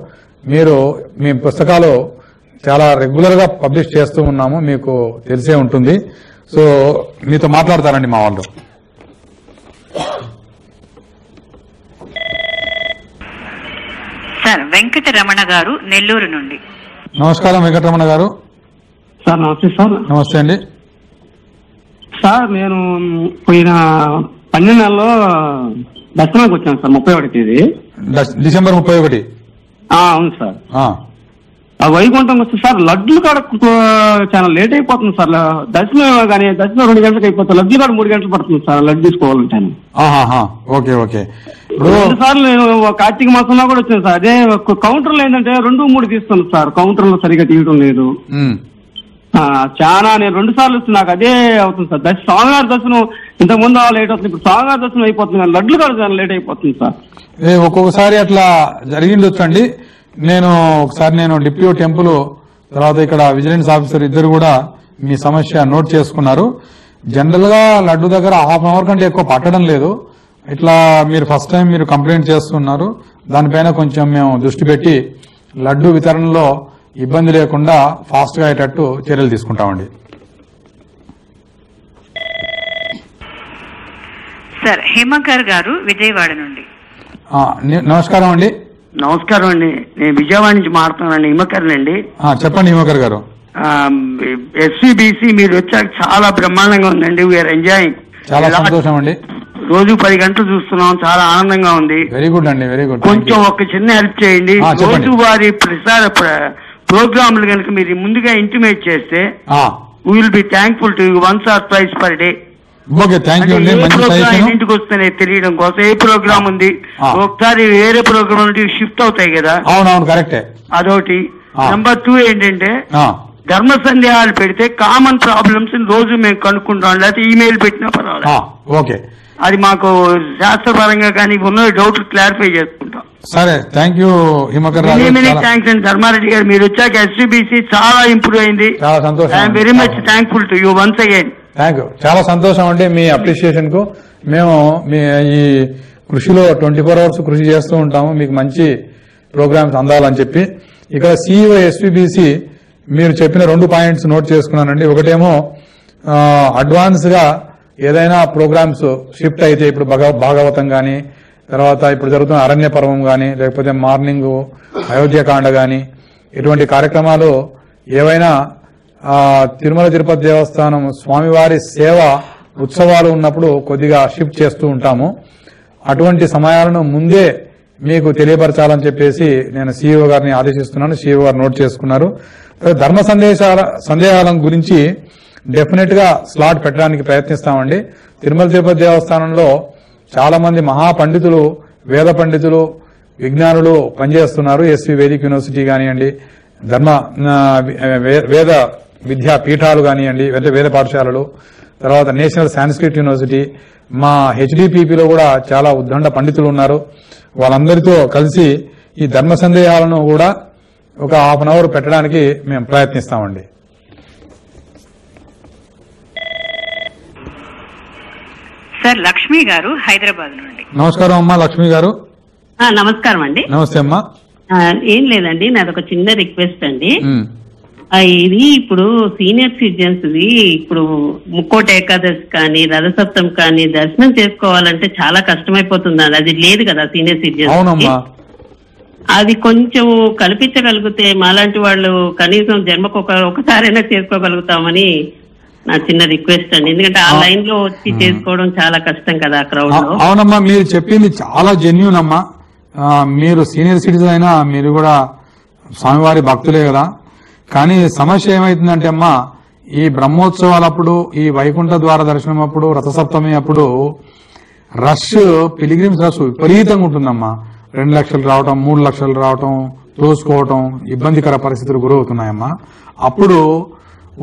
మీరు మీ పుస్తకాలు చాలా రెగ్యులర్ గా పబ్లిష్ చేస్తూ ఉన్నాము, మీకు తెలిసే ఉంటుంది. సో మీతో మాట్లాడతారండి మా వాళ్ళు. సార్ వెంకటరమణ గారు నెల్లూరు నుండి. నమస్కారం వెంకటరమణ గారు. సార్ నమస్తే సార్. నమస్తే అండి. సార్ నేను పోయిన 12 నెలలో దర్శనానికి వచ్చాను సార్. 31 తేదీ డిసెంబర్ 31. అవును సార్. ఆ వైకుంఠం వస్తే సార్ లడ్లు కాడ చాలా లేట్ అయిపోతుంది సార్. దర్శనం 2 గంటలకు అయిపోతుంది. లడ్లు కాడ 3 గంటలు పడుతుంది సార్ లడ్డు తీసుకోవాలంటే. Okay okay. 2 సార్లు నేను కార్తీక మాసంలో కూడా వచ్చాను సార్. అదే కౌంటర్లో ఏంటంటే 2, 3 తీస్తాను సార్. కౌంటర్లో సరిగా తీయడం లేదు. చాలా నేను 2 సార్లు వస్తుంది, నాకు అదే అవుతుంది సార్. స్వామివారి దర్శనం ఇంతకు ముందు లేట్ అవుతుంది, ఇప్పుడు స్వామివారి దర్శనం అయిపోతుంది కానీ లడ్లు కాడ లేట్ అయిపోతుంది సార్. ఒక్కొక్కసారి అట్లా జరిగింది వచ్చండి. ఒకసారి డిప్యూటీ టెంపుల్, తర్వాత ఇక్కడ విజిలెన్స్ ఆఫీసర్ ఇద్దరు కూడా మీ సమస్య నోట్ చేసుకున్నారు. జనరల్ గా లడ్డు దగ్గర ½ అవర్ కంటే ఎక్కువ పట్టడం లేదు. ఇట్లా మీరు ఫస్ట్ టైం మీరు కంప్లైంట్ చేస్తున్నారు. దానిపైన కొంచెం మేము దృష్టి పెట్టి లడ్డు వితరణలో ఇబ్బంది లేకుండా ఫాస్ట్ గా అయ్యేటట్టు చర్యలు తీసుకుంటామండి. సార్ హేమకర్ గారు విజయవాడ నుండి. నమస్కారం అండి. నమస్కారం అండి. నేను విజయవాడ నుంచి మాట్లాడుతున్నాను. హిమకర్ అండి. చెప్పండి హిమకర్ గారు. ఎస్సీబీసీ మీరు వచ్చాక చాలా బ్రహ్మాండంగా ఉందండి. We are enjoying. చాలా సంతోషం అండి. రోజు 10 గంటలు చూస్తున్నాం, చాలా ఆనందంగా ఉంది. వెరీ గుడ్ అండి, వెరీ గుడ్. కొంచెం ఒక చిన్న హెల్ప్ చేయండి. రోజు వారి ప్రసార ప్రోగ్రాంలు కనుక మీరు ముందుగా ఇంటిమేట్ చేస్తే will be thankful to you. 1 or 2 per day. ఇంటికి వస్తేనే తెలియడం కోసం ఏ ప్రోగ్రామ్ ఉంది, ఒకసారి వేరే ప్రోగ్రామ్ షిఫ్ట్ అవుతాయి కదా. అవునవును, కరెక్టే. అదొకటి. నెంబర్ 2 ఏంటంటే ధర్మ సందేహాలు పెడితే కామన్ ప్రాబ్లమ్స్ రోజు మేము కనుక్కుంటాం, లేకపోతే ఈమెయిల్ పెట్టినా పర్వాలేదు. ఓకే, అది మాకు శాస్త్రపరంగా కానీ ఉన్న డౌట్లు క్లారిఫై చేసుకుంటాం. సరే, thank you Himakar Raju. Thanks అండి ధర్మారెడ్డి గారు. మీరు వచ్చాక ఎస్సీబీసీ చాలా ఇంప్రూవ్ అయింది. చాలా సంతోషం. I'm very much thankful to you once again. Thank you. చాలా సంతోషం అండి మీ అప్రిషియేషన్ కు. మేము మీ ఈ కృషిలో 24 hours కృషి చేస్తూ ఉంటాము మీకు మంచి ప్రోగ్రామ్స్ అందాలని చెప్పి. ఇక్కడ సిఇఓ ఎస్పీబీసీ మీరు చెప్పిన 2 పాయింట్స్ నోట్ చేసుకున్నానండి. ఒకటేమో అడ్వాన్స్ గా ఏదైనా ప్రోగ్రామ్స్ షిఫ్ట్ అయితే, ఇప్పుడు భాగవతం గాని, తర్వాత ఇప్పుడు జరుగుతున్న అరణ్య పర్వం గాని, లేకపోతే మార్నింగ్ అయోధ్యకాండ గాని, ఇటువంటి కార్యక్రమాలు ఏవైనా తిరుమల తిరుపతి దేవస్థానం స్వామివారి సేవ ఉత్సవాలు ఉన్నప్పుడు కొద్దిగా షిఫ్ట్ చేస్తూ ఉంటాము. అటువంటి సమయాలను ముందే మీకు తెలియపరచాలని చెప్పేసి నేను సీఈఓ గారిని ఆదేశిస్తున్నాను. సీఈఓ గారు నోట్ చేసుకున్నారు. ధర్మ సందేహాల గురించి డెఫినెట్ గా స్లాట్ పెట్టడానికి ప్రయత్నిస్తామండి. తిరుమల తిరుపతి దేవస్థానంలో చాలా మంది మహాపండితులు, వేద పండితులు, విజ్ఞానులు పనిచేస్తున్నారు. ఎస్వి వేదిక్ యూనివర్సిటీ కానివ్వండి, వేద విద్యా పీఠాలు కానివ్వండి, వేద పాఠశాలలు, తర్వాత నేషనల్ సాంస్క్రిట్ యూనివర్సిటీ, మా హెచ్డిపిపిలో కూడా చాలా ఉద్దండ పండితులు ఉన్నారు. వాళ్ళందరితో కలిసి ఈ ధర్మ సందేహాలను కూడా ఒక హాఫ్ అన్ అవర్ పెట్టడానికి మేము ప్రయత్నిస్తామండి. సార్ లక్ష్మి గారు హైదరాబాద్ నుండి. నమస్కారం అమ్మా లక్ష్మి గారు. నమస్కారం అండి. నమస్తే అమ్మా. ఏం లేదండి, నాదొక చిన్న రిక్వెస్ట్ అండి. ఇది ఇప్పుడు సీనియర్ సిటిజన్స్ ఇప్పుడు ముక్కోటి ఏకాదశి కానీ రథసప్తం కానీ దర్శనం చేసుకోవాలంటే చాలా కష్టమైపోతుంది. అది లేదు కదా సీనియర్ సిటిజన్స్. అది కొంచెం కల్పించగలిగితే మాలాంటి వాళ్ళు కనీసం జన్మకు ఒకసారైనా చేసుకోగలుగుతామని నా చిన్న రిక్వెస్ట్ అండి. ఎందుకంటే ఆ లైన్ లో వచ్చి చేసుకోవడం చాలా కష్టం కదా ఆ క్రౌడ్ లో. అవునమ్మా, మీరు చెప్పింది చాలా జెన్యూన్ అమ్మా. మీరు సీనియర్ సిటిజన్ అయినా మీరు కూడా స్వామివారి భక్తులే కదా. కానీ సమస్య ఏమైతుందంటే అమ్మా, ఈ బ్రహ్మోత్సవాలప్పుడు, ఈ వైకుంఠ ద్వార దర్శనం అప్పుడు, రథసప్తమి అప్పుడు రష్, పిలిగ్రిమ్స్ రష్ విపరీతంగా ఉంటుందమ్మా. 2 లక్షలు రావటం, 3 లక్షలు రావటం, తోసుకోవటం, ఇబ్బందికర పరిస్థితులు గురవుతున్నాయమ్మా. అప్పుడు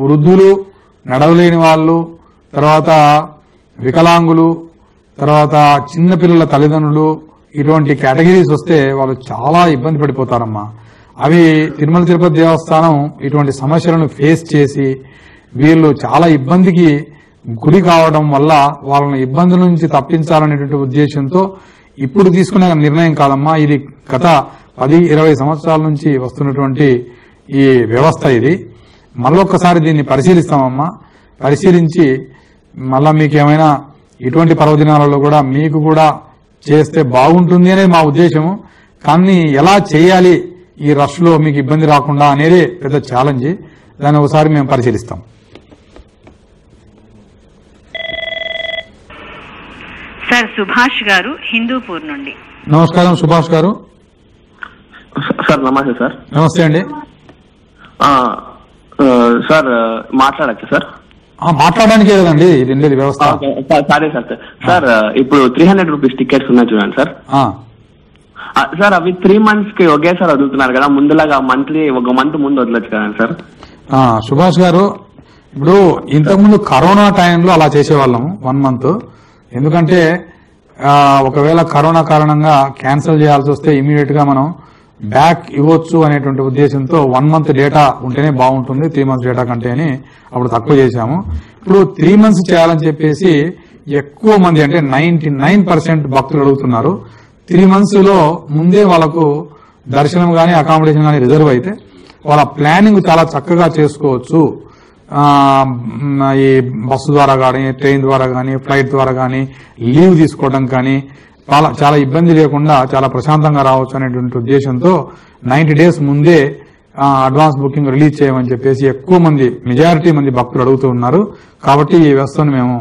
వృద్ధులు, నడవలేని వాళ్ళు, తర్వాత వికలాంగులు, తర్వాత చిన్నపిల్లల తల్లిదండ్రులు, ఇటువంటి కేటగిరీస్ వస్తే వాళ్ళు చాలా ఇబ్బంది పడిపోతారమ్మా. అవి తిరుమల తిరుపతి దేవస్థానం ఇటువంటి సమస్యలను ఫేస్ చేసి వీళ్ళు చాలా ఇబ్బందికి గురి కావడం వల్ల వాళ్ళని ఇబ్బందుల నుంచి తప్పించాలనేటువంటి ఉద్దేశంతో ఇప్పుడు తీసుకునే నిర్ణయం కాదమ్మా. ఇది గత 10-20 సంవత్సరాల నుంచి వస్తున్నటువంటి ఈ వ్యవస్థ. ఇది మళ్ళొక్కసారి దీన్ని పరిశీలిస్తామమ్మా. పరిశీలించి మళ్ళా మీకేమైనా ఇటువంటి పర్వదినాలలో కూడా మీకు కూడా చేస్తే బాగుంటుంది అనేది మా ఉద్దేశము. కానీ ఎలా చేయాలి ఈ రష్ లో మీకు ఇబ్బంది రాకుండా అనేది పెద్ద ఛాలెంజ్. దాన్ని ఒకసారి మేము పరిశీలిస్తాం. సార్ సుభాష్ గారు హిందూపూర్ నుండి. నమస్కారం సుభాష్ గారు. సార్ నమస్తే సార్. నమస్తే అండి. సార్ మాట్లాడచ్చు సార్? మాట్లాడడానికే కదండి ఇది ఉండేది వ్యవస్థ. సరే సార్. సార్ ఇప్పుడు 300 రూపీస్ టికెట్స్ ఉన్నాయి చూడండి సార్. సార్ అవి 3 months కి ఒకేసారి వదులుతున్నారు కదా, ముందులాగా మంత్లీ 1 month ముందు వదలొచ్చు కదా సార్? సుభాష్ గారు, ఇప్పుడు ఇంతకుముందు కరోనా టైంలో అలా చేసేవాళ్ళము 1 month. ఎందుకంటే ఒకవేళ కరోనా కారణంగా క్యాన్సిల్ చేయాల్సి వస్తే ఇమీడియట్ గా మనం బ్యాక్ ఇవ్వచ్చు అనేటువంటి ఉద్దేశంతో 1 month డేటా ఉంటేనే బాగుంటుంది, 3 months డేటా కంటే అని అప్పుడు తక్కువ చేశాము. ఇప్పుడు 3 months చేయాలని చెప్పేసి ఎక్కువ మంది, అంటే 99% భక్తులు అడుగుతున్నారు. 3 months లో ముందే వాళ్ళకు దర్శనం గానీ అకామిడేషన్ గానీ రిజర్వ్ అయితే వాళ్ళ ప్లానింగ్ చాలా చక్కగా చేసుకోవచ్చు. ఈ బస్సు ద్వారా కానీ, ట్రైన్ ద్వారా కానీ, ఫ్లైట్ ద్వారా కానీ, లీవ్ తీసుకోవడం కానీ చాలా ఇబ్బంది లేకుండా చాలా ప్రశాంతంగా రావచ్చు అనేటువంటి ఉద్దేశంతో 90 days ముందే అడ్వాన్స్ బుకింగ్ రిలీజ్ చేయమని చెప్పేసి ఎక్కువ మంది, మెజారిటీ మంది భక్తులు అడుగుతూ ఉన్నారు. కాబట్టి ఈ వ్యవస్థను మేము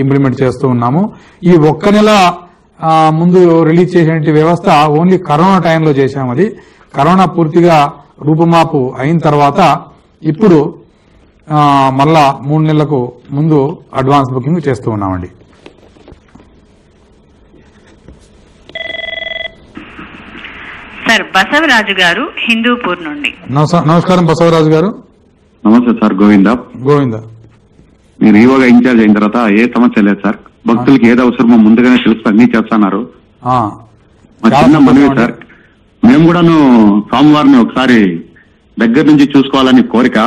ఇంప్లిమెంట్ చేస్తూ ఉన్నాము. ఈ 1 నెల ముందు రిలీజ్ చేసే వ్యవస్థ ఓన్లీ కరోనా టైంలో చేశాము. అది కరోనా పూర్తిగా రూపుమాపు అయిన తర్వాత ఇప్పుడు మళ్ళా 3 నెలలకు ముందు అడ్వాన్స్ బుకింగ్ చేస్తూ ఉన్నామండి. సార్ బసవరాజు గారు హిందూపూర్ నుండి. నమస్కారం బసవరాజు గారు. నమస్తే సార్. గోవింద. మీరు ఈవోగా ఇన్ఛార్జ్ అయిన తర్వాత ఏ సమస్య లేదు సార్. భక్తులకి ఏది అవసరమో ముందుగానే తెలుసు, అన్ని చేస్తున్నారు. మా చిన్న మనవి సార్, మేము కూడాను స్వామివారిని ఒకసారి దగ్గర నుంచి చూసుకోవాలని కోరిక,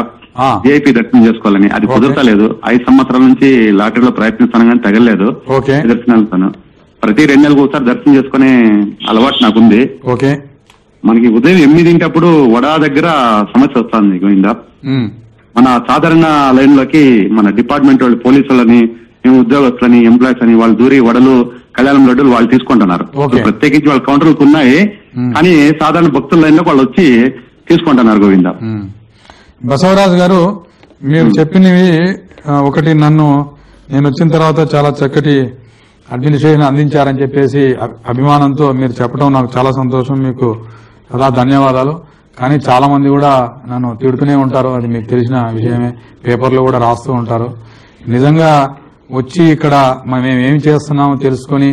విఐపి దర్శనం చేసుకోవాలని. అది కుదరతలేదు. 5 సంవత్సరాల నుంచి లాటరీలో ప్రయత్నిస్తాను కానీ తగలేదు దర్శనాలతో. ప్రతి 2 నెలలకు ఒకసారి దర్శనం చేసుకునే అలవాటు నాకుంది. మనకి ఉదయం 8 వడా దగ్గర సమస్య వస్తుంది గోవిందా. మన సాధారణ లైన్ లోకి మన డిపార్ట్మెంట్ వాళ్ళు, పోలీసు వాళ్ళని, మేము ఉద్యోగస్తులని, ఎంప్లాయీస్ అని వాళ్ళు దూరి వడలు, కళ్యాణం లడ్డూలు వాళ్ళు తీసుకుంటున్నారు. ప్రత్యేకించి వాళ్ళ కౌంటర్లకు ఉన్నాయి, కానీ సాధారణ భక్తుల లైన్ లో వాళ్ళు వచ్చి తీసుకుంటున్నారు గోవింద. బసవరాజు గారు, మీరు చెప్పినవి ఒకటి, నేను వచ్చిన తర్వాత చాలా చక్కటి అడ్మినిస్ట్రేషన్ అందించారని చెప్పేసి అభిమానంతో మీరు చెప్పడం నాకు చాలా సంతోషం. మీకు చాలా ధన్యవాదాలు. కానీ చాలా మంది కూడా నన్ను తిడుతూనే ఉంటారు, అది మీకు తెలిసిన విషయమే, పేపర్లో కూడా రాస్తూ ఉంటారు. నిజంగా వచ్చి ఇక్కడ మేము ఏం చేస్తున్నామో తెలుసుకుని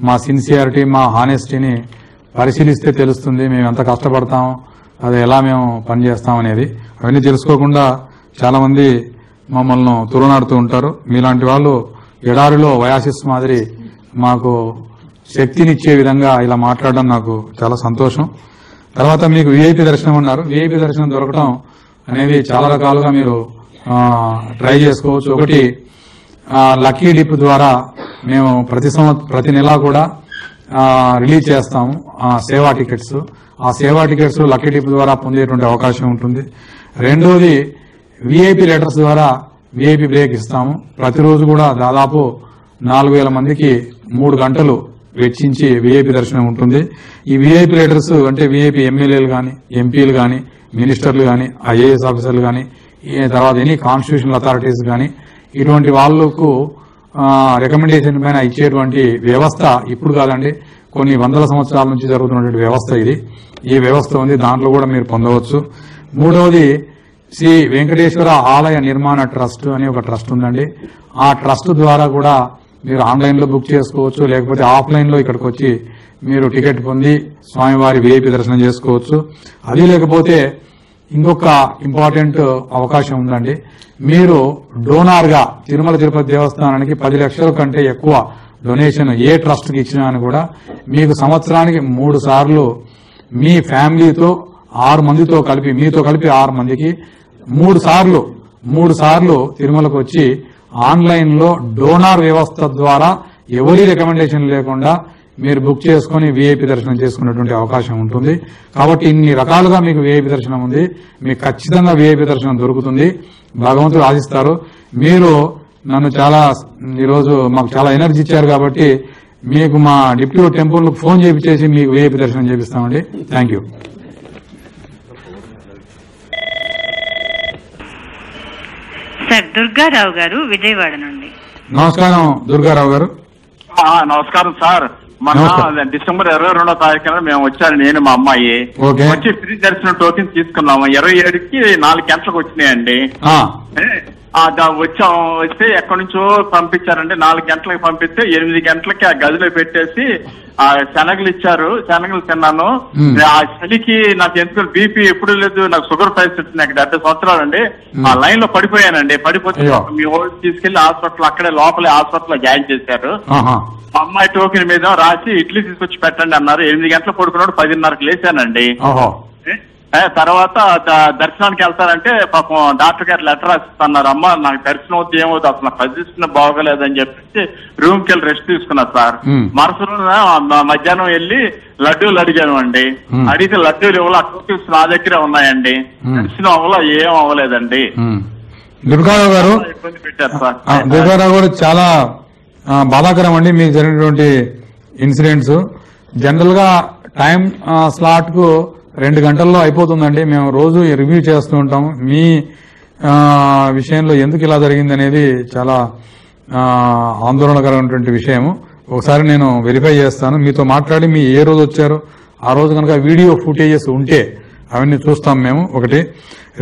మా సిన్సియారిటీ, మా హానెస్టీని పరిశీలిస్తే తెలుస్తుంది మేము ఎంత కష్టపడతాము, అది ఎలా మేము పనిచేస్తామనేది. అవన్నీ తెలుసుకోకుండా చాలా మంది మమ్మల్ని తులనాడుతూ ఉంటారు. మీలాంటి వాళ్ళు ఎడారిలో వయాసిస్ మాదిరి మాకు శక్తినిచ్చే విధంగా ఇలా మాట్లాడడం నాకు చాలా సంతోషం. తర్వాత మీకు విఐపి దర్శనం ఉన్నారు. విఐపి దర్శనం దొరకడం అనేది చాలా రకాలుగా మీరు ట్రై చేసుకోవచ్చు. ఒకటి, లక్కీ డిప్ ద్వారా మేము ప్రతి నెల కూడా రిలీజ్ చేస్తాము సేవా టికెట్స్. ఆ సేవా టికెట్స్ లక్కీ డిప్ ద్వారా పొందేటువంటి అవకాశం ఉంటుంది. రెండోది, విఐపి లెటర్స్ ద్వారా విఐపి బ్రేక్ ఇస్తాము. ప్రతిరోజు కూడా దాదాపు 4,000 మందికి 3 గంటలు వెచ్చించి విఐపి దర్శనం ఉంటుంది. ఈ విఐపి లెటర్స్ అంటే విఐపి ఎమ్మెల్యేలు కానీ, ఎంపీలు కానీ, మినిస్టర్లు కానీ, ఐఏఎస్ ఆఫీసర్లు కానీ, తర్వాత ఎనీ కాన్స్టిట్యూషనల్ అథారిటీస్ కానీ, ఇటువంటి వాళ్లకు రికమెండేషన్ పైన ఇచ్చేటువంటి వ్యవస్థ ఇప్పుడు కాదండి, కొన్ని వందల సంవత్సరాల నుంచి జరుగుతున్నటువంటి వ్యవస్థ ఇది. ఈ వ్యవస్థ ఉంది, దాంట్లో కూడా మీరు పొందవచ్చు. మూడవది, శ్రీ వెంకటేశ్వర ఆలయ నిర్మాణ ట్రస్ట్ అని ఒక ట్రస్ట్ ఉందండి. ఆ ట్రస్ట్ ద్వారా కూడా మీరు ఆన్లైన్ లో బుక్ చేసుకోవచ్చు, లేకపోతే ఆఫ్లైన్ లో ఇక్కడికి వచ్చి మీరు టికెట్ పొంది స్వామివారి విఐపి దర్శనం చేసుకోవచ్చు. అది లేకపోతే ఇంకొక ఇంపార్టెంట్ అవకాశం ఉందండి. మీరు డోనార్ గా తిరుమల తిరుపతి దేవస్థానానికి 10 లక్షల కంటే ఎక్కువ డొనేషన్ ఏ ట్రస్ట్ కి ఇచ్చినా అని కూడా మీకు సంవత్సరానికి 3 సార్లు మీ ఫ్యామిలీతో 6 మందితో కలిపి, మీతో కలిపి 6 మందికి 3 సార్లు తిరుమలకు వచ్చి ఆన్లైన్ లో డోనార్ వ్యవస్థ ద్వారా ఎవరి రికమెండేషన్ లేకుండా మీరు బుక్ చేసుకుని విఐపి దర్శనం చేసుకునేటువంటి అవకాశం ఉంటుంది. కాబట్టి ఇన్ని రకాలుగా మీకు విఐపి దర్శనం ఉంది. మీకు ఖచ్చితంగా విఐపి దర్శనం దొరుకుతుంది. భగవంతుడు ఆశిస్తారు. మీరు నన్ను ఈరోజు మాకు చాలా ఎనర్జీ ఇచ్చారు కాబట్టి మీకు మా డిప్యూటీ టెంపుల్ ఫోన్ చేసి మీకు విఐపి దర్శనం చేపిస్తామండి. Thank you. Sir, Durgarao garu, Vijayawada నుండి. నమస్కారం దుర్గారావు గారు. నమస్కారం సార్. మన డిసెంబర్ 22వ తారీఖున మేము వచ్చాను, నేను మా అమ్మాయి వచ్చి ఫ్రీ దర్శనం టోకెన్ తీసుకున్నాము. 27కి 4 గంటలకు వచ్చినాయండి. వస్తే ఎక్కడి నుంచో పంపించారండి. 4 గంటలకు పంపిస్తే 8 గంటలకి ఆ గదిలో పెట్టేసి ఆ శనగలు ఇచ్చారు. శనగలు తిన్నాను. ఆ చలికి నాకు ఎందుకు బీపీ ఎప్పుడు లేదు, నాకు షుగర్ పరిస్థితి, నాకు 70 సంవత్సరాలు అండి. ఆ లైన్ లో పడిపోయానండి. పడిపోతే మీ ఓల్డ్ తీసుకెళ్లి హాస్పిటల్, అక్కడే లోపలే హాస్పిటల్ జాయిన్ చేశారు. అమ్మాయి టోకెన్ మీద రాసి ఇడ్లీ తీసుకొచ్చి పెట్టండి అన్నారు. 8 గంటలు పడుకున్నాడు, 10:30కి లేచానండి. తర్వాత దర్శనానికి వెళ్తానంటే పాపం డాక్టర్ గారు లెటర్ రాసిస్తున్నారు. అమ్మ నాకు దర్శనం అవుతుంది, ఏమవుతుంది, అసలు పరిస్థితి బాగోలేదని చెప్పేసి రూమ్ కి వెళ్ళి రెస్ట్ తీసుకున్నా సార్. మరుసటి మధ్యాహ్నం వెళ్ళి లడ్డూలు అడిగాను అండి. అడిగితే లడ్డూలు ఇవ్వాలి, టోకెన్స్ నా దగ్గరే ఉన్నాయండి. దర్శనం అవ్వలో ఏం అవ్వలేదండి. దుర్గారావు గారు, ఇబ్బంది పెట్టారు సార్. దుర్గారావు గారు, చాలా బాధాకరం అండి మీకు జరిగినటువంటి ఇన్సిడెంట్స్. జనరల్ గా టైం స్లాట్ కు 2 గంటల్లో అయిపోతుందండి. మేము రోజు రివ్యూ చేస్తూ ఉంటాము. మీ విషయంలో ఎందుకు ఇలా జరిగింది అనేది చాలా ఆందోళనకరమైనటువంటి విషయము. ఒకసారి నేను వెరిఫై చేస్తాను, మీతో మాట్లాడి మీ ఏ రోజు వచ్చారో ఆ రోజు కనుక వీడియో ఫుటేజెస్ ఉంటే అవన్నీ చూస్తాం మేము. ఒకటి.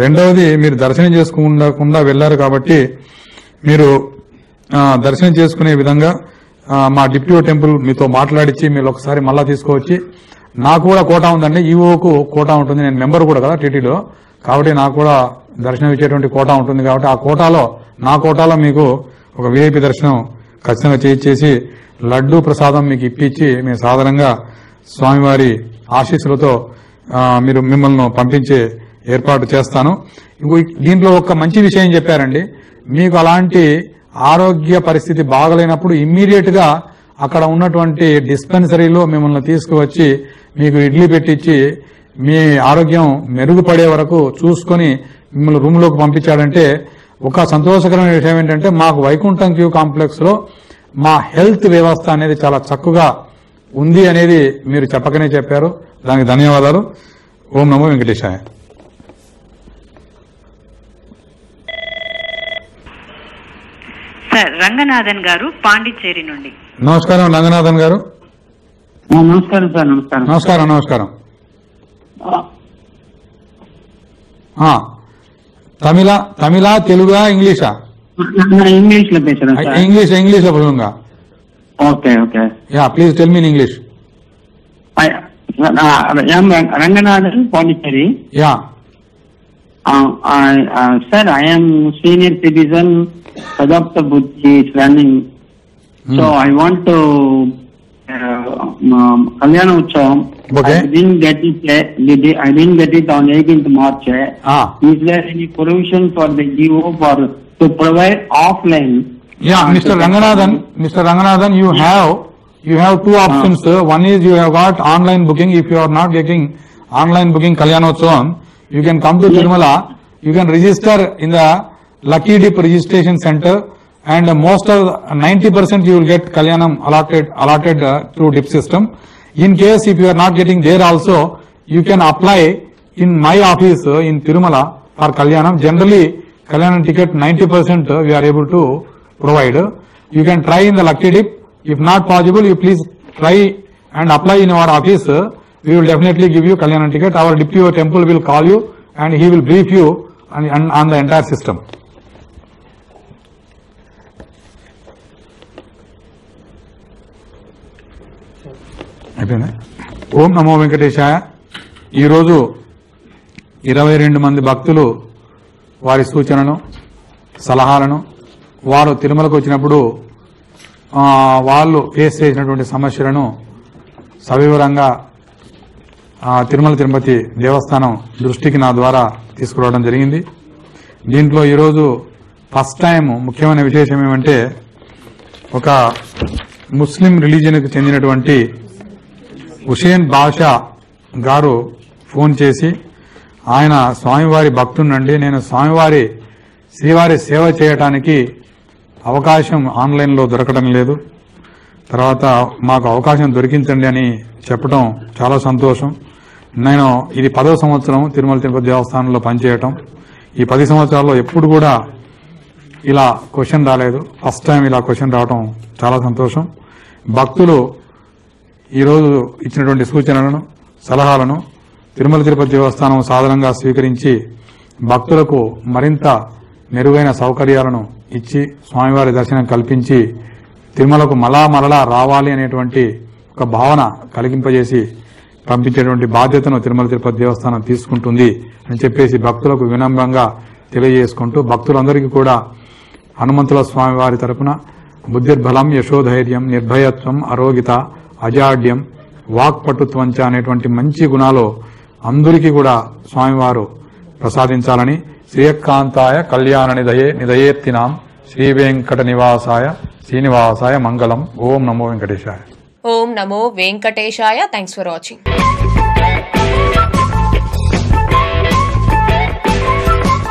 రెండవది, మీరు దర్శనం చేసుకుండా వెళ్లారు కాబట్టి మీరు దర్శనం చేసుకునే విధంగా మా డిప్యూటీ టెంపుల్ మీతో మాట్లాడించి మీరు ఒకసారి మళ్ళా తీసుకువచ్చి, నాకు కూడా కోటా ఉందండి, ఈఓకు కోటా ఉంటుంది, నేను మెంబర్ కూడా కదా టీటీలో, కాబట్టి నాకు కూడా దర్శనం ఇచ్చేటువంటి కోటా ఉంటుంది. కాబట్టి నా కోటాలో మీకు ఒక విఐపి దర్శనం ఖచ్చితంగా చేయించేసి లడ్డూ ప్రసాదం మీకు ఇప్పించి మేము సాధారణంగా స్వామివారి ఆశీస్సులతో మీరు మిమ్మల్ని పంపించే ఏర్పాటు చేస్తాను. దీంట్లో ఒక మంచి విషయం చెప్పారండి. మీకు అలాంటి ఆరోగ్య పరిస్థితి బాగలేనప్పుడు ఇమ్మీడియట్ గా అక్కడ ఉన్నటువంటి డిస్పెన్సరీలో మిమ్మల్ని తీసుకువచ్చి మీకు ఇడ్లీ పెట్టించి మీ ఆరోగ్యం మెరుగుపడే వరకు చూసుకుని మిమ్మల్ని రూమ్ లోకి పంపించాడంటే ఒక సంతోషకరమైన విషయం ఏంటంటే మాకు వైకుంఠం క్యూ కాంప్లెక్స్ లో మా హెల్త్ వ్యవస్థ అనేది చాలా చక్కగా ఉంది అనేది మీరు చెప్పకనే చెప్పారు. దానికి ధన్యవాదాలు. ఓం నమో వెంకటేశాయ. సార్ రంగనాథన్ గారు పాండిచ్చేరి నుండి. నమస్కారం రంగనాథన్ గారు. నమస్కారం సార్. నమస్కారం. నమస్కారం. తమిళ తెలుగా ఇంగ్లీషా? ఇంగ్లీష్ లో పేசுறேன் సార్. इंग्लिश లో बोलूंगा. Okay. Yeah please tell me in English. Ranganathan Pondicherry. Yeah sir I am senior citizen. Adopter Buddhi is running. So I want to Kalyana Utsavam. Okay. I didn't get it on 18th March. Is there any provision for the GO to provide offline? Yeah, Mr. Ranganathan, you have two options. One is you have got online booking. If you are not getting online booking Kalyana Utsavam, you can come to Tirumala. You can register in the Lucky Dip registration center, and most of 90% you will get Kalyanam allotted through Dip system. In case if you are not getting there also, you can apply in my office in Tirumala for Kalyanam. Generally Kalyanam ticket 90% we are able to provide. You can try in the Lucky Dip. If not possible, you please try and apply in our office. We will definitely give you Kalyanam ticket. Our DPO temple will call you and he will brief you on the entire system. అయిపోయిందా? ఓం నమో వెంకటేశాయ. ఈరోజు 22 మంది భక్తులు వారి సూచనను సలహాలను వారు తిరుమలకు వచ్చినప్పుడు వాళ్ళు ఫేస్ చేసినటువంటి సమస్యలను సవివరంగా తిరుమల తిరుపతి దేవస్థానం దృష్టికి నా ద్వారా తీసుకురావడం జరిగింది. దీంట్లో ఈరోజు ఫస్ట్ టైం ముఖ్యమైన విశేషం ఏమంటే ఒక ముస్లిం రిలీజియన్కి చెందినటువంటి హుసేన్ బాషా గారు ఫోన్ చేసి ఆయన స్వామివారి భక్తునండి, నేను శ్రీవారి సేవ చేయడానికి అవకాశం ఆన్లైన్లో దొరకడం లేదు, తర్వాత మాకు అవకాశం దొరికించండి అని చెప్పడం చాలా సంతోషం. నేను ఇది 10వ సంవత్సరం తిరుమల తిరుపతి దేవస్థానంలో పనిచేయటం. ఈ 10 సంవత్సరాల్లో ఎప్పుడు కూడా ఇలా క్వశ్చన్ రాలేదు. ఫస్ట్ టైం ఇలా క్వశ్చన్ రావడం చాలా సంతోషం. భక్తులు ఈరోజు ఇచ్చినటువంటి సూచనలను సలహాలను తిరుమల తిరుపతి దేవస్థానం సాధారణంగా స్వీకరించి భక్తులకు మరింత మెరుగైన సౌకర్యాలను ఇచ్చి స్వామివారి దర్శనం కల్పించి తిరుమలకు మరలా రావాలి అనేటువంటి ఒక భావన కలిగింపజేసి పంపించేటువంటి బాధ్యతను తిరుమల తిరుపతి దేవస్థానం తీసుకుంటుంది అని చెప్పేసి భక్తులకు వినమ్రంగా తెలియజేసుకుంటూ భక్తులందరికీ కూడా హనుమంతుల స్వామివారి తరపున బుద్ధిర్బలం యశోధైర్యం నిర్భయత్వం అరోగిత అజాడ్యం వాక్పటుత్వంచ అనేటువంటి మంచి గుణాలు అందరికీ కూడా స్వామివారు ప్రసాదించాలని శ్రీయకాంతాయ కళ్యాణ నిదయేత్తినాం శ్రీ వెంకట నివాసాయ శ్రీనివాసాయ మంగళం. ఓం నమో వెంకటేశాయ. ఓం నమో వెంకటేశాయ. Thanks for watching.